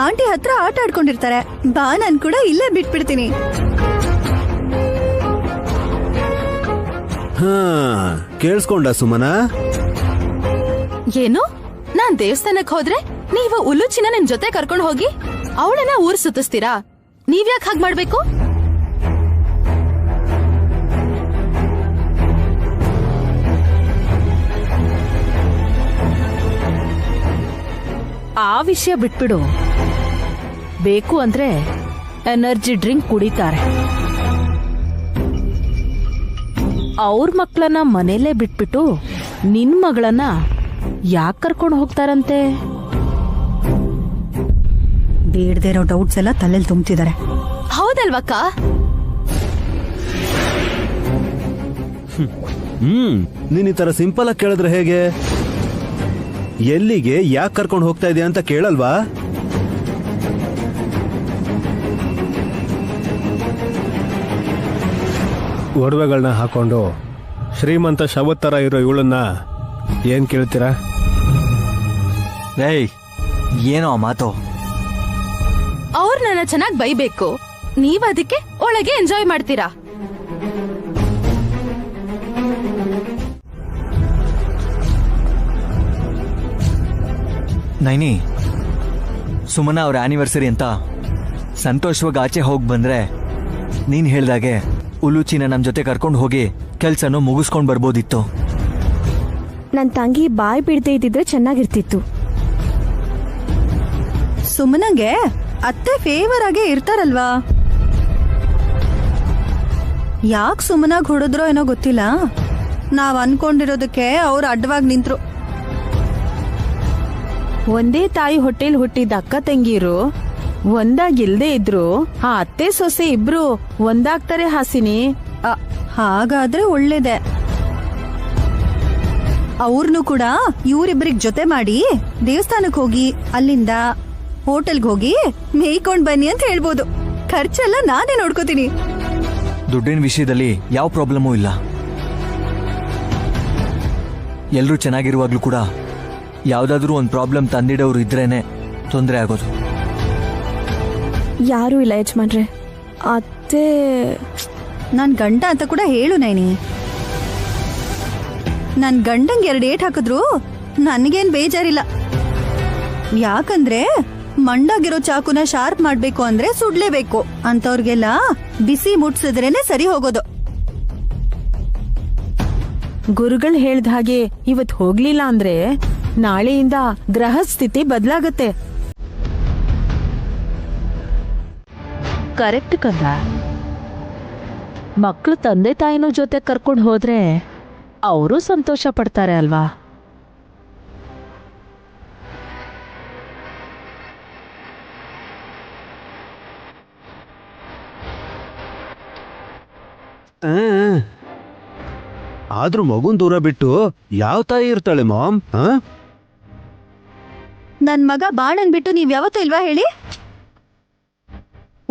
ಆಂಟಿ ಹತ್ರ ಆಟ ಆಡ್ಕೊಂಡಿರ್ತಾರೆ. ಬಾ, ನಾನ್ ಕೂಡ ಇಲ್ಲೇ ಬಿಟ್ಬಿಡ್ತೀನಿ. ಹಾ, ಕೇಳಿಸ್ಕೊಂಡ ಸುಮನ? ಏನು? ನಾನ್ ದೇವಸ್ಥಾನಕ್ ಹೋದ್ರೆ ನೀವು ಉಲುಚಿನ ನಿಮ್ ಜೊತೆ ಕರ್ಕೊಂಡು ಹೋಗಿ ಅವಳನ್ನ ಊರ್ ಸುತ್ತಿಸ್ತೀರಾ? ನೀವ್ಯಾಕ್ ಹಾಗ್ ಮಾಡ್ಬೇಕು? ಆ ವಿಷಯ ಬಿಟ್ಬಿಡು. ಬೇಕು ಅಂದ್ರೆ ಎನರ್ಜಿ ಡ್ರಿಂಕ್ ಕುಡಿತಾರೆ. ಅವ್ರ ಮಕ್ಕಳನ್ನ ಮನೇಲೆ ಬಿಟ್ಬಿಟ್ಟು ನಿನ್ ಮಗಳನ್ನ ಯಾಕೆ ಕರ್ಕೊಂಡು ಹೋಗ್ತಾರಂತೆ? ಬೇಡದೇ ಇರೋ ಡೌಟ್ಸ್ ಎಲ್ಲ ತಲೆಯಲ್ಲಿ ತುಂಬ್ತಿದ್ದಾರೆ. ಹೌದಲ್ವಕ್ಕ? ನೀನ್ ಈ ತರ ಸಿಂಪಲ್ ಆಗಿ ಕೇಳಿದ್ರೆ ಹೇಗೆ? ಎಲ್ಲಿಗೆ, ಯಾಕೆ ಕರ್ಕೊಂಡು ಹೋಗ್ತಾ ಇದೆಯಾ ಅಂತ ಕೇಳಲ್ವಾ? ಒಡವೆಗಳನ್ನ ಹಾಕೊಂಡು ಶ್ರೀಮಂತ ಶವದ್ ಥರ ಇರೋ ಇವಳನ್ನ ಏನ್ ಕೇಳ್ತೀರಾ? ಏಯ್, ಏನೋ ಆ ಮಾತು? ಅವ್ರು ನನ್ನ ಚೆನ್ನಾಗಿ ಬೈಬೇಕು, ನೀವ್ ಅದಕ್ಕೆ ಒಳಗೆ ಎಂಜಾಯ್ ಮಾಡ್ತೀರಾ. ನೈನಿ, ಸುಮನ ಅವ್ರ ಆನಿವರ್ಸರಿ ಅಂತ ಸಂತೋಷವಾಗಿ ಆಚೆ ಹೋಗಿ ಬಂದ್ರೆ ನೀನ್ ಹೇಳ್ದಾಗೆ ಉಲುಚಿನ ನಮ್ ಜೊತೆ ಕರ್ಕೊಂಡು ಹೋಗಿ ಕೆಲ್ಸನೂ ಮುಗಿಸ್ಕೊಂಡ್ ಬರ್ಬೋದಿತ್ತು. ನನ್ನ ತಂಗಿ ಬಾಯ್ ಬಿಡದೆ ಇದ್ದಿದ್ರೆ ಚೆನ್ನಾಗಿರ್ತಿತ್ತು. ಸುಮನಂಗೆ ಅತ್ತೆ ಫೇವರ್ ಆಗೇ ಇರ್ತಾರಲ್ವಾ? ಯಾಕೆ ಸುಮನಾಗ್ ಹೊಡೆದ್ರೋ ಏನೋ ಗೊತ್ತಿಲ್ಲ, ನಾವ್ ಅನ್ಕೊಂಡಿರೋದಕ್ಕೆ ಅವ್ರು ಅಡ್ಡವಾಗಿ ನಿಂತ್ರು. ಒಂದೇ ತಾಯಿ ಹೊಟ್ಟೆಲ್ ಹುಟ್ಟಿದ ಅಕ್ಕ ತಂಗಿರು ಒಂದಾಗಿಲ್ದೇ ಇದ್ರು ಆ ಅತ್ತೆ ಸೊಸೆ ಇಬ್ರು ಒಂದಾಗ್ತಾರೆ ಹಾಸಿನಿ. ಹಾಗಾದ್ರೆ ಒಳ್ಳೇದೆ. ಅವ್ರನ್ನು ಕೂಡ ಇವ್ರಿಬ್ರಿಗೆ ಜೊತೆ ಮಾಡಿ ದೇವಸ್ಥಾನಕ್ಕೆ ಹೋಗಿ ಅಲ್ಲಿಂದ ಹೋಟೆಲ್ಗೆ ಹೋಗಿ ಮೇಯ್ಕೊಂಡ್ ಬನ್ನಿ ಅಂತ ಹೇಳ್ಬೋದು. ಖರ್ಚೆಲ್ಲ ನಾನೇ ನೋಡ್ಕೋತೀನಿ. ದುಡ್ಡಿನ ವಿಷಯದಲ್ಲಿ ಯಾವ ಪ್ರಾಬ್ಲಮೂ ಇಲ್ಲ. ಎಲ್ರೂ ಚೆನ್ನಾಗಿರುವಾಗ್ಲೂ ಕೂಡ ಯಾವ್ದಾದ್ರೂ ಒಂದು ಪ್ರಾಬ್ಲಮ್ ತಂದಿಡೋರು ಇದ್ರೇನೆ ತೊಂದರೆ ಆಗೋದು. ಯಾರೂ ಇಲ್ಲ ಯಜಮಾನ್ರೆ. ಅತ್ತೆ ನನ್ ಗಂಡ ಅಂತ ಕೂಡ ಹೇಳು ನೈನಿ. ನನ್ ಗಂಡಂಗೆ 2 ಏಟ್ ಹಾಕಿದ್ರು ನನ್ಗೇನ್ ಬೇಜಾರಿಲ್ಲ. ಯಾಕಂದ್ರೆ ಮಂಡಾಗಿರೋ ಚಾಕುನ ಶಾರ್ಪ್ ಮಾಡ್ಬೇಕು ಅಂದ್ರೆ ಸುಡ್ಲೇಬೇಕು. ಅಂತವ್ರಿಗೆಲ್ಲ ಬಿಸಿ ಮುಟ್ಸಿದ್ರೇನೆ ಸರಿ ಹೋಗೋದು. ಗುರುಗಳು ಹೇಳ್ದ ಹಾಗೆ ಇವತ್ ಹೋಗ್ಲಿಲ್ಲ ಅಂದ್ರೆ ನಾಳೆಯಿಂದ ಗ್ರಹ ಸ್ಥಿತಿ ಬದಲಾಗತ್ತೆ. ಕರೆಕ್ಟ್ ಕಂದ. ಮಕ್ಕಳು ತಂದೆ ತಾಯಿನೂ ಜೊತೆ ಕರ್ಕೊಂಡು ಹೋದ್ರೆ ಅವರು ಸಂತೋಷ ಪಡ್ತಾರೆ ಅಲ್ವಾ? ಆದ್ರೂ ಮಗುನ್ ದೂರ ಬಿಟ್ಟು ಯಾವ ತಾಯಿ ಇರ್ತಾಳೆ ಮಾಮ್? ನನ್ ಮಗ ಬಾಣನ್ ಬಿಟ್ಟು ನೀವ್ ಯಾವತ್ತೂ ಇಲ್ವಾ ಹೇಳಿ?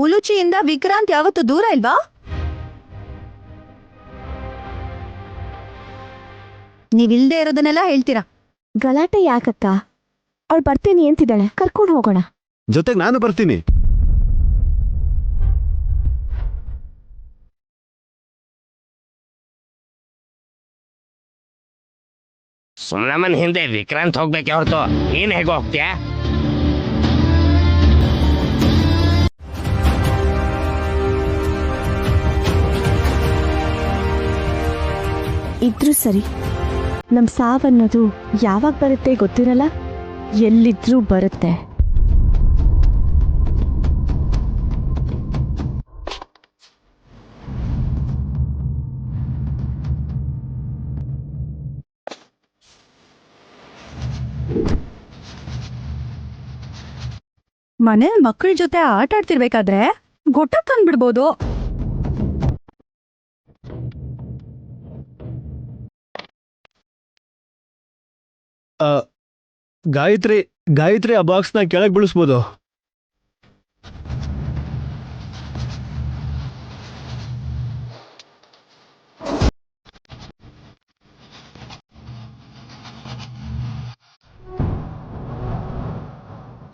ಉಲುಚಿಯಿಂದ ವಿಕ್ರಾಂತ್ ಯಾವತ್ತೂ ದೂರ ಇಲ್ವಾ? ನೀವಿಲ್ದೇ ಇರೋದನ್ನೆಲ್ಲ ಹೇಳ್ತೀರಾ. ಗಲಾಟೆ ಯಾಕಕ್ಕ? ಅವಳು ಬರ್ತೀನಿ ಅಂತಿದ್ದಾಳೆ, ಕರ್ಕೊಂಡು ಹೋಗೋಣ. ಜೊತೆಗೆ ನಾನು ಬರ್ತೀನಿ. ಸುಮ್ನಮ್ಮನ ಹಿಂದೆ ವಿಕ್ರಾಂತ್ ಹೋಗ್ಬೇಕೆ ಹೊರತು ನೀನ್ ಹೇಗೆ ಹೋಗ್ತೀಯ? ಇದ್ರೂ ಸರಿ, ನಮ್ ಸಾವನ್ನೋದು ಯಾವಾಗ ಬರುತ್ತೆ ಗೊತ್ತಿರಲ್ಲ, ಎಲ್ಲಿದ್ರೂ ಬರುತ್ತೆ. ಮನೇಲಿ ಮಕ್ಕಳ ಜೊತೆ ಆಟ ಆಡ್ತಿರ್ಬೇಕಾದ್ರೆ ಗೊಟ್ಟ ತಂದ್ಬಿಡ್ಬೋದು. ಗಾಯತ್ರಿ ಆ ಬಾಕ್ಸ್ನ ಕೆಳಗೆ ಬೀಳಿಸ್ಬೋದು.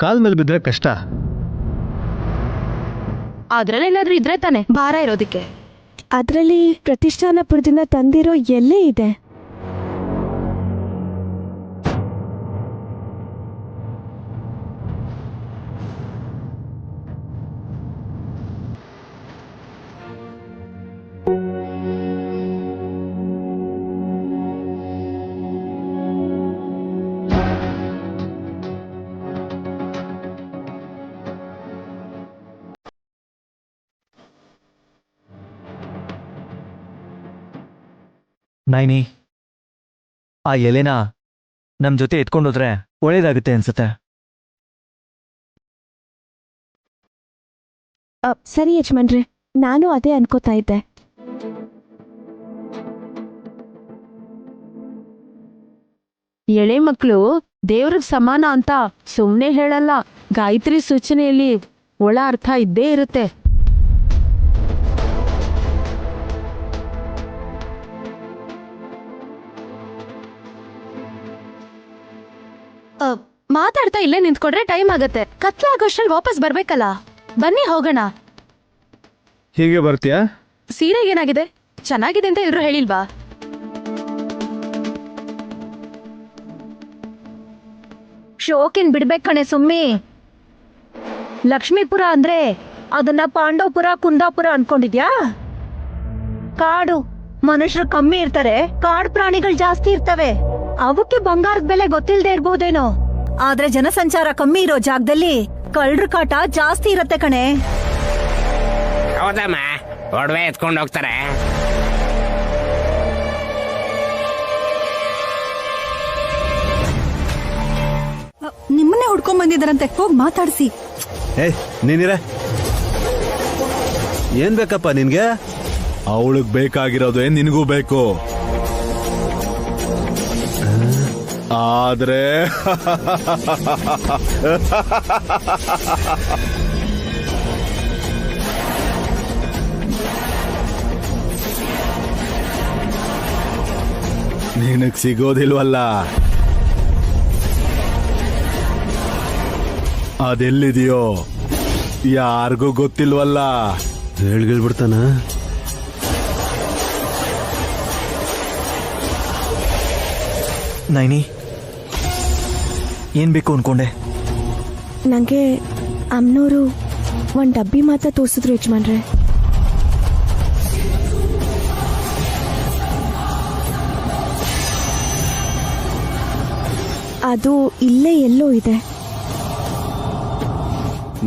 ಕಾಲ್ ಮೇಲೆ ಬಿದ್ರೆ ಕಷ್ಟ. ಅದ್ರಲ್ಲೇನಾದ್ರೂ ಇದ್ರೆ ತಾನೆ ಭಾರ ಇರೋದಿಕ್ಕೆ. ಅದರಲ್ಲಿ ಪ್ರತಿಷ್ಠಾನಪುರದಿಂದ ತಂದಿರೋ ಎಲ್ಲೇ ಇದೆ. ನೈನಿ, ಆ ಎಲೆನ ನಮ್ ಜೊತೆ ಎತ್ಕೊಂಡೋದ್ರೆ ಒಳ್ಳೇದಾಗುತ್ತೆ ಅನ್ಸುತ್ತೆ. ಸರಿ ಯಜಮಾನ್ರೆ, ನಾನು ಅದೇ ಅನ್ಕೋತಾ ಇದ್ದೆ. ಎಳೆ ಮಕ್ಕಳು ದೇವ್ರಿಗೆ ಸಮಾನ ಅಂತ ಸುಮ್ನೆ ಹೇಳಲ್ಲ. ಗಾಯತ್ರಿ ಸೂಚನೆಯಲ್ಲಿ ಒಳ ಅರ್ಥ ಇದ್ದೇ ಇರುತ್ತೆ. ಮಾತಾಡ್ತಾ ಇಲ್ಲೇ ನಿಂತ್ಕೊಂಡ್ರೆ ಟೈಮ್ ಆಗತ್ತೆ. ಕತ್ಲಾಗೋಷ್ಟ್ರಲ್ಲಿ ವಾಪಸ್ ಬರ್ಬೇಕಲ್ಲ. ಬನ್ನಿ ಹೋಗೋಣ. ಹೀಗೆ ಬರ್ತೀಯಾ? ಸೀರೆ ಏನಾಗಿದೆ? ಚೆನ್ನಾಗಿದೆ ಅಂತ ಎಲ್ರು ಹೇಳಿಲ್ವಾ? ಶೋಕಿನ್ ಬಿಡ್ಬೇಕ್ ಕಣೆ ಸುಮ್ಮಿ. ಲಕ್ಷ್ಮೀಪುರ ಅಂದ್ರೆ ಅದನ್ನ ಪಾಂಡವಪುರ ಕುಂದಾಪುರ ಅನ್ಕೊಂಡಿದ್ಯಾ? ಕಾಡು ಮನುಷ್ಯರು ಕಮ್ಮಿ ಇರ್ತಾರೆ, ಕಾಡು ಪ್ರಾಣಿಗಳು ಜಾಸ್ತಿ ಇರ್ತವೆ. ಅವಕ್ಕೆ ಬಂಗಾರದ ಬೆಲೆ ಗೊತ್ತಿಲ್ದೇ ಇರ್ಬೋದೇನೋ, ಆದ್ರೆ ಜನಸಂಚಾರ ಕಮ್ಮಿ ಇರೋ ಜಾಗದಲ್ಲಿ ಕಳ್ಳರ ಕಾಟ ಜಾಸ್ತಿ ಇರತ್ತೆ ಕಣೆ. ಹೌದಮ್ಮ, ಒಡವೆ ಎತ್ಕೊಂಡು ಹೋಗ್ತಾರೆ. ನಿಮ್ಮನ್ನೇ ಹುಡ್ಕೊಂಡ್ ಬಂದಿದ್ದಾರಂತೆ, ಹೋಗ್ ಮಾತಾಡ್ಸಿ. ಏ ನೀನಿರ, ಏನ್ ಬೇಕಪ್ಪ ನಿನ್ಗೆ? ಅವಳಿಗೆ ಬೇಕಾಗಿರೋದೇ ನಿನಗೂ ಬೇಕು. ಆದ್ರೆ ನಿನಗ್ ಸಿಗೋದಿಲ್ವಲ್ಲ. ಅದೆಲ್ಲಿದೆಯೋ ಯಾರಿಗೂ ಗೊತ್ತಿಲ್ವಲ್ಲ. ಹೇಳ್ಬಿಡ್ತಾನ. ನೈನಿ, ಏನ್ ಬೇಕು ಅನ್ಕೊಂಡೆ? ನಂಗೆ ಅಮ್ನೋರು ಒಂದ್ ಡಬ್ಬಿ ಮಾತ್ರ ತೋರಿಸಿದ್ರು ಯಜಮಾನ್ರೆ. ಅದು ಇಲ್ಲೇ ಎಲ್ಲೋ ಇದೆ.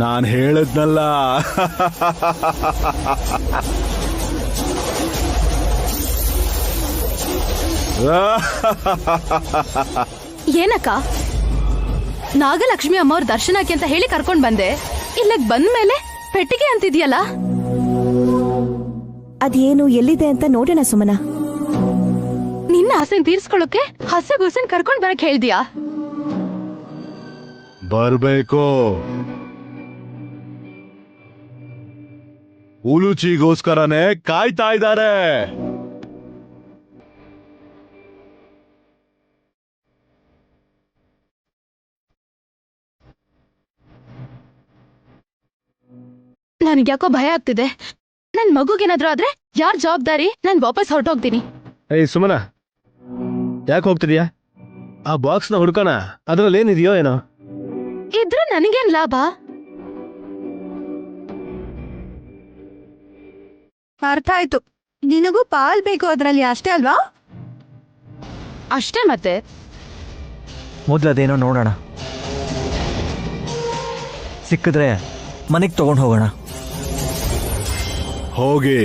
ನಾನ್ ಹೇಳದ್ನಲ್ಲ. ಏನಕ್ಕ? ನಾಗಲಕ್ಷ್ಮಿ ಅಮ್ಮವ್ರ ದರ್ಶನಕ್ಕೆ ಅಂತ ಹೇಳಿ ಕರ್ಕೊಂಡ್ ಬಂದೆ. ಇಲ್ಲಿಗ್ ಬಂದ್ಮೇಲೆ ಪೆಟ್ಟಿಗೆ ಅಂತಿದ್ಯಲ್ಲ. ಅದೇನು ಎಲ್ಲಿದೆ ಅಂತ ನೋಡೋಣ ಸುಮನ. ನಿನ್ನ ಆಸೆನ್ ತೀರ್ಸ್ಕೊಳ್ಳೋಕೆ ಹಸಗುಸನ್ ಕರ್ಕೊಂಡ್ ಬರಕ್ ಹೇಳ್ದಿಯಾ? ಬರ್ಬೇಕು. ಉಲುಚಿಗೋಸ್ಕರನೇ ಕಾಯ್ತಾ ಇದ್ದಾರೆ. ನನ್ಗ್ಯಾಕೋ ಭಯ ಆಗ್ತಿದೆ. ನನ್ ಮಗುಗೇನಾದ್ರೂ ಆದ್ರೆ ಯಾರ್ ಜವಾಬ್ದಾರಿ? ನಾನ್ ವಾಪಸ್ ಹೊರಟೋಗ್ತೀನಿ. ಏಯ್ ಸುಮನ, ಯಾಕೆ ಹೋಗ್ತಿದ್ಯಾ? ಆ ಬಾಕ್ಸ್ನ ಹುಡ್ಕೋಣ, ಅದ್ರಲ್ಲಿ ಏನಿದೆಯೋ ಏನೋ. ಇದ್ರೆ ನನಗೇನ್ ಲಾಭ? ಅರ್ಥ ಆಯ್ತು, ನಿನಗೂ ಪಾಲ್ ಬೇಕು ಅದ್ರಲ್ಲಿ, ಅಷ್ಟೇ ಅಲ್ವಾ? ಅಷ್ಟೇ ಮತ್ತೆ. ಮೊದ್ಲು ಅದೇನೋ ನೋಡೋಣ, ಸಿಕ್ಕಿದ್ರೆ ಮನೆಗೆ ತಗೊಂಡು ಹೋಗೋಣ. ಹೋಗಿ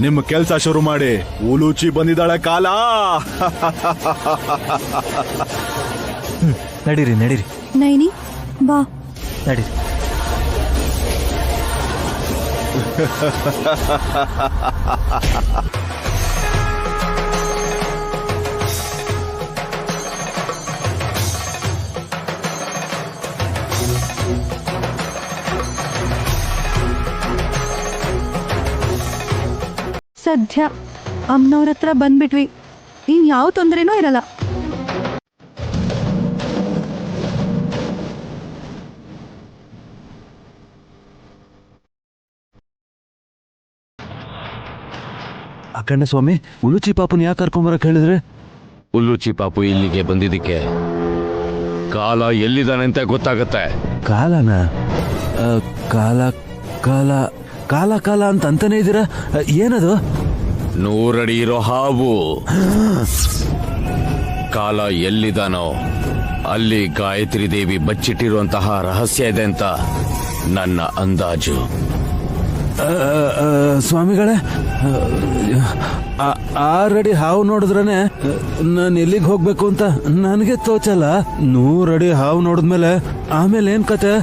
ನಿಮ್ಮ ಕೆಲಸ ಶುರು ಮಾಡಿ. ಉಲುಚಿ ಬಂದಿದ್ದಾಳೆ ಕಾಲ. ನಡೀರಿ ನಡೀರಿ. ನೈನಿ ಬಾ. ನಡೀರಿ. ಸದ್ಯ ಅಮ್ಮನವ್ರ ಹತ್ರ ಬಂದ್ಬಿಟ್ವಿ, ಇನ್ ಯಾವ ತೊಂದರೆನೂ ಇರಲ್ಲ. ಅಕ್ಕಣ್ಣ ಸ್ವಾಮಿ, ಉಲುಚಿ ಪಾಪನ್ ಯಾಕೆ ಕರ್ಕೊಂಬರಕ್ ಹೇಳಿದ್ರೆ? ಉಲ್ಲುಚಿ ಪಾಪು ಇಲ್ಲಿಗೆ ಬಂದಿದ್ದಕ್ಕೆ ಕಾಲ ಎಲ್ಲಿದ್ದಾನೆ ಅಂತ ಗೊತ್ತಾಗತ್ತೆ. ಕಾಲನ? ಕಾಲ ಕಾಲ ಕಾಲ ಕಾಲ ಅಂತ ಅಂತಾನೆ ಇದ್ದೀರಾ? ಏನದು? 100 ಅಡಿ ಇರೋ ಹಾವು. ಕಾಲ ಎಲ್ಲಿದ್ದಾನೋ ಅಲ್ಲಿ ಗಾಯತ್ರಿ ದೇವಿ ಬಚ್ಚಿಟ್ಟಿರುವಂತಹ ರಹಸ್ಯ ಇದೆ ಅಂತ ನನ್ನ ಅಂದಾಜು. ಸ್ವಾಮಿಗಳೇ, 6 ಅಡಿ ಹಾವು ನೋಡಿದ್ರನೆ ನಾನು ಎಲ್ಲಿಗೆ ಹೋಗ್ಬೇಕು ಅಂತ ನನಗೆ ತೋಚಲ್ಲ. 100 ಅಡಿ ಹಾವು ನೋಡಿದ್ಮೇಲೆ ಆಮೇಲೆ ಏನ್ ಕತೆ?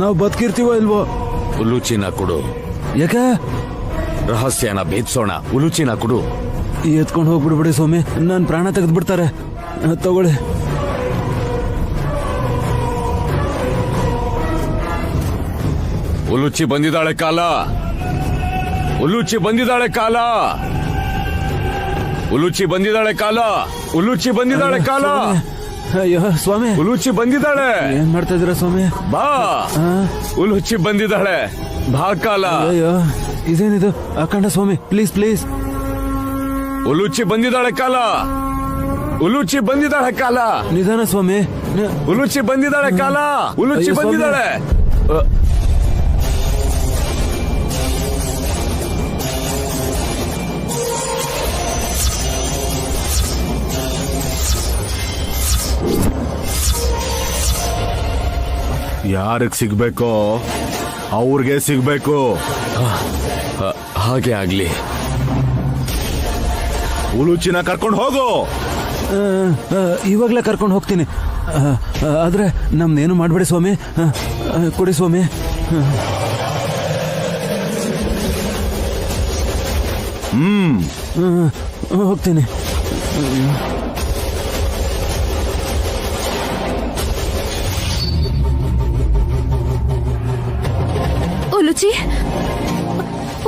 ನಾವು ಬದುಕಿರ್ತೀವೋ ಇಲ್ವೋ? ಉಲುಚಿನ ಕೊಡು. ಯಾಕೆ? ರಹಸ್ಯನ ಭೇದಿಸೋಣ. ಉಲುಚಿನ ಕೊಡು. ಎತ್ಕೊಂಡು ಹೋಗ್ಬಿಡ್ಬಿಡಿ ಸ್ವಾಮಿ, ನನ್ನ ಪ್ರಾಣ ತೆಗೆದು ಬಿಡ್ತಾರೆ. ತಗೊಳ್ಳಿ. ಉಲುಚಿ ಬಂದಿದ್ದಾಳೆ ಕಾಲ. ಉಲುಚಿ ಬಂದಿದ್ದಾಳೆ ಕಾಲ. ಉಲುಚಿ ಬಂದಿದ್ದಾಳೆ ಕಾಲ. ಉಲುಚಿ ಬಂದಿದ್ದಾಳೆ ಕಾಲ. ಅಯ್ಯೋ ಸ್ವಾಮಿ, ಉಲುಚಿ ಬಂದಿದ್ದಾಳೆ. ಏನ್ ಮಾಡ್ತಾ ಇದೀರ ಸ್ವಾಮಿ? ಬಾ, ಉಲುಚಿ ಬಂದಿದ್ದಾಳೆ. ಬಾ ಕಾಲ. ಅಯ್ಯೋ ಇದೇನಿದು? ಅಖಂಡ ಸ್ವಾಮಿ, ಪ್ಲೀಸ್ ಪ್ಲೀಸ್. ಉಲುಚಿ ಬಂದಿದ್ದಾಳೆ ಕಾಲ. ಉಲುಚಿ ಬಂದಿದ್ದಾಳೆ ಕಾಲ. ನಿಧಾನ ಸ್ವಾಮಿ. ಉಲುಚಿ ಬಂದಿದ್ದಾಳೆ ಕಾಲ. ಉಲುಚಿ ಅಯ್ಯೋ, ಸ್ವಾಮಿ. ಬಂದಿದ್ದಾಳೆ. ಯಾರಿಗೆ ಸಿಗ್ಬೇಕೋ ಅವ್ರಿಗೆ ಸಿಗ್ಬೇಕು. ಹಾಗೆ ಆಗ್ಲಿ. ಉಲುಚಿನ ಕರ್ಕೊಂಡು ಹೋಗು. ಇವಾಗ್ಲೇ ಕರ್ಕೊಂಡು ಹೋಗ್ತೀನಿ. ಆದ್ರೆ ನಮ್ನೇನು ಮಾಡ್ಬೇಡಿ ಸ್ವಾಮಿ. ಕೊಡಿ ಸ್ವಾಮಿ. ಹೋಗ್ತೀನಿ. ಉಲುಚಿ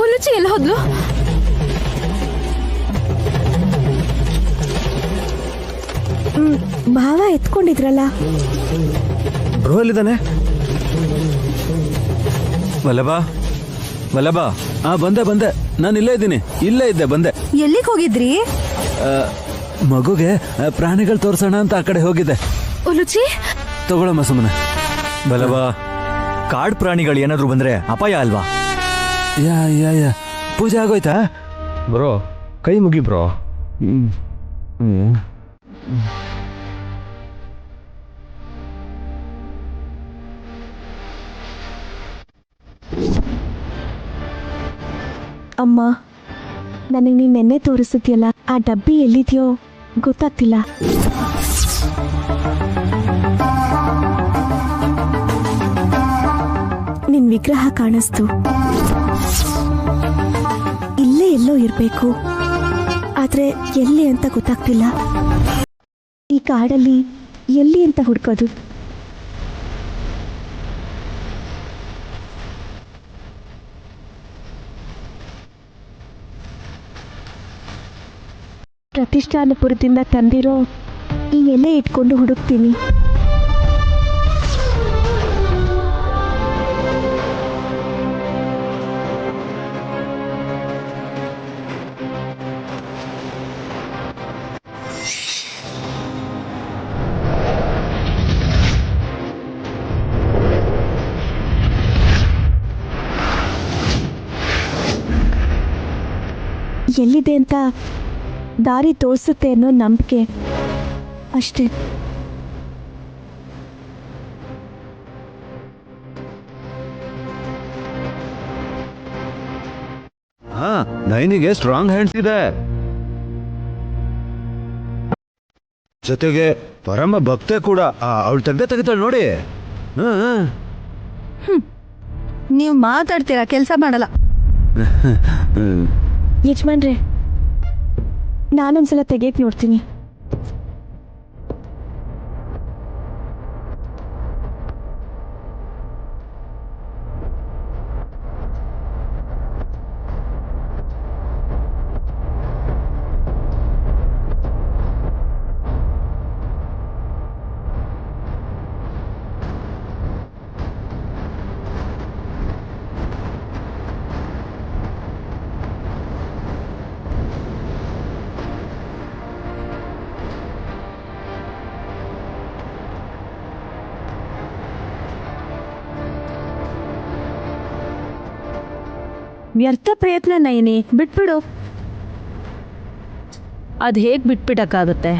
ಉಲುಚಿ ಎಲ್ಲ ಹೋದ್ಲು? ಭಾವ ಎತ್ಕೊಂಡಿದ್ರಲ್ಲ. ಬ್ರೋ ಎಲ್ಲಿದ್ದಾನೆ? ವಲ್ಲಭ, ವಲ್ಲಭ. ಬಂದೆ. ನಾನು ಇಲ್ಲೇ ಇದ್ದೀನಿ. ಇಲ್ಲೇ ಇದ್ದೆ, ಬಂದೆ. ಎಲ್ಲಿಗೆ ಹೋಗಿದ್ರಿ? ಮಗುಗೆ ಪ್ರಾಣಿಗಳು ತೋರ್ಸೋಣ ಅಂತ ಆ ಕಡೆ ಹೋಗಿದ್ದೆ. ಉಲುಚಿ ತಗೊಳಮ್ಮ ಸುಮ್ಮನೆ. ವಲ್ಲಭ, ಕಾಡ್ ಪ್ರಾಣಿಗಳು ಏನಾದ್ರು ಬಂದ್ರೆ ಅಪಾಯ ಅಲ್ವಾ? ಯಾ ಪೂಜೆ ಆಗೋಯ್ತಾ? ಬ್ರೋ ಕೈ ಮುಗಿ ಬ್ರೋ. ಅಮ್ಮ, ನನಗೆ ನೀನ್ ನೆನ್ನೆ ತೋರಿಸುತ್ತಿಯಲ್ಲ, ಆ ಡಬ್ಬಿ ಎಲ್ಲಿದೆಯೋ ಗೊತ್ತಾಗ್ತಿಲ್ಲ. ನಿನ್ ವಿಗ್ರಹ ಕಾಣಿಸ್ತು. ಇಲ್ಲೇ ಎಲ್ಲೋ ಇರ್ಬೇಕು, ಆದ್ರೆ ಎಲ್ಲಿ ಅಂತ ಗೊತ್ತಾಗ್ತಿಲ್ಲ. ಈ ಕಾಡಲ್ಲಿ ಎಲ್ಲಿ ಅಂತ ಹುಡ್ಕೋದು? ಪ್ರತಿಷ್ಠಾನಪುರದಿಂದ ತಂದಿರೋ ಈ ಎಲೆ ಇಟ್ಕೊಂಡು ಹುಡುಕ್ತೀನಿ. ಎಲ್ಲಿದೆ ಅಂತ ದಾರಿ ತೋರಿಸುತ್ತೆ ಅನ್ನೋ ನಂಬಿಕೆ ಅಷ್ಟೇ. ನೈನಿಗೆ ಸ್ಟ್ರಾಂಗ್ ಹ್ಯಾಂಡ್ಸ್ ಇದೆ, ಜೊತೆಗೆ ಪರಮ ಭಕ್ತೆ ಕೂಡ. ಅವಳು ತೆಗಿತಾಳೆ ನೋಡಿ. ನೀವು ಮಾತಾಡ್ತೀರಾ, ಕೆಲಸ ಮಾಡಲ್ಲ. ಯಜಮಾನ್ರೆ, ನಾನೊಂದ್ಸಲ ತೆಗೆಯಕ್ ನೋಡ್ತೀನಿ. ವ್ಯರ್ಥ ಪ್ರಯತ್ನ ನಯನಿ, ಬಿಟ್ಬಿಡು. ಅದ್ ಹೇಗ್ ಬಿಟ್ಬಿಡಕ್ಕಾಗತ್ತೆ?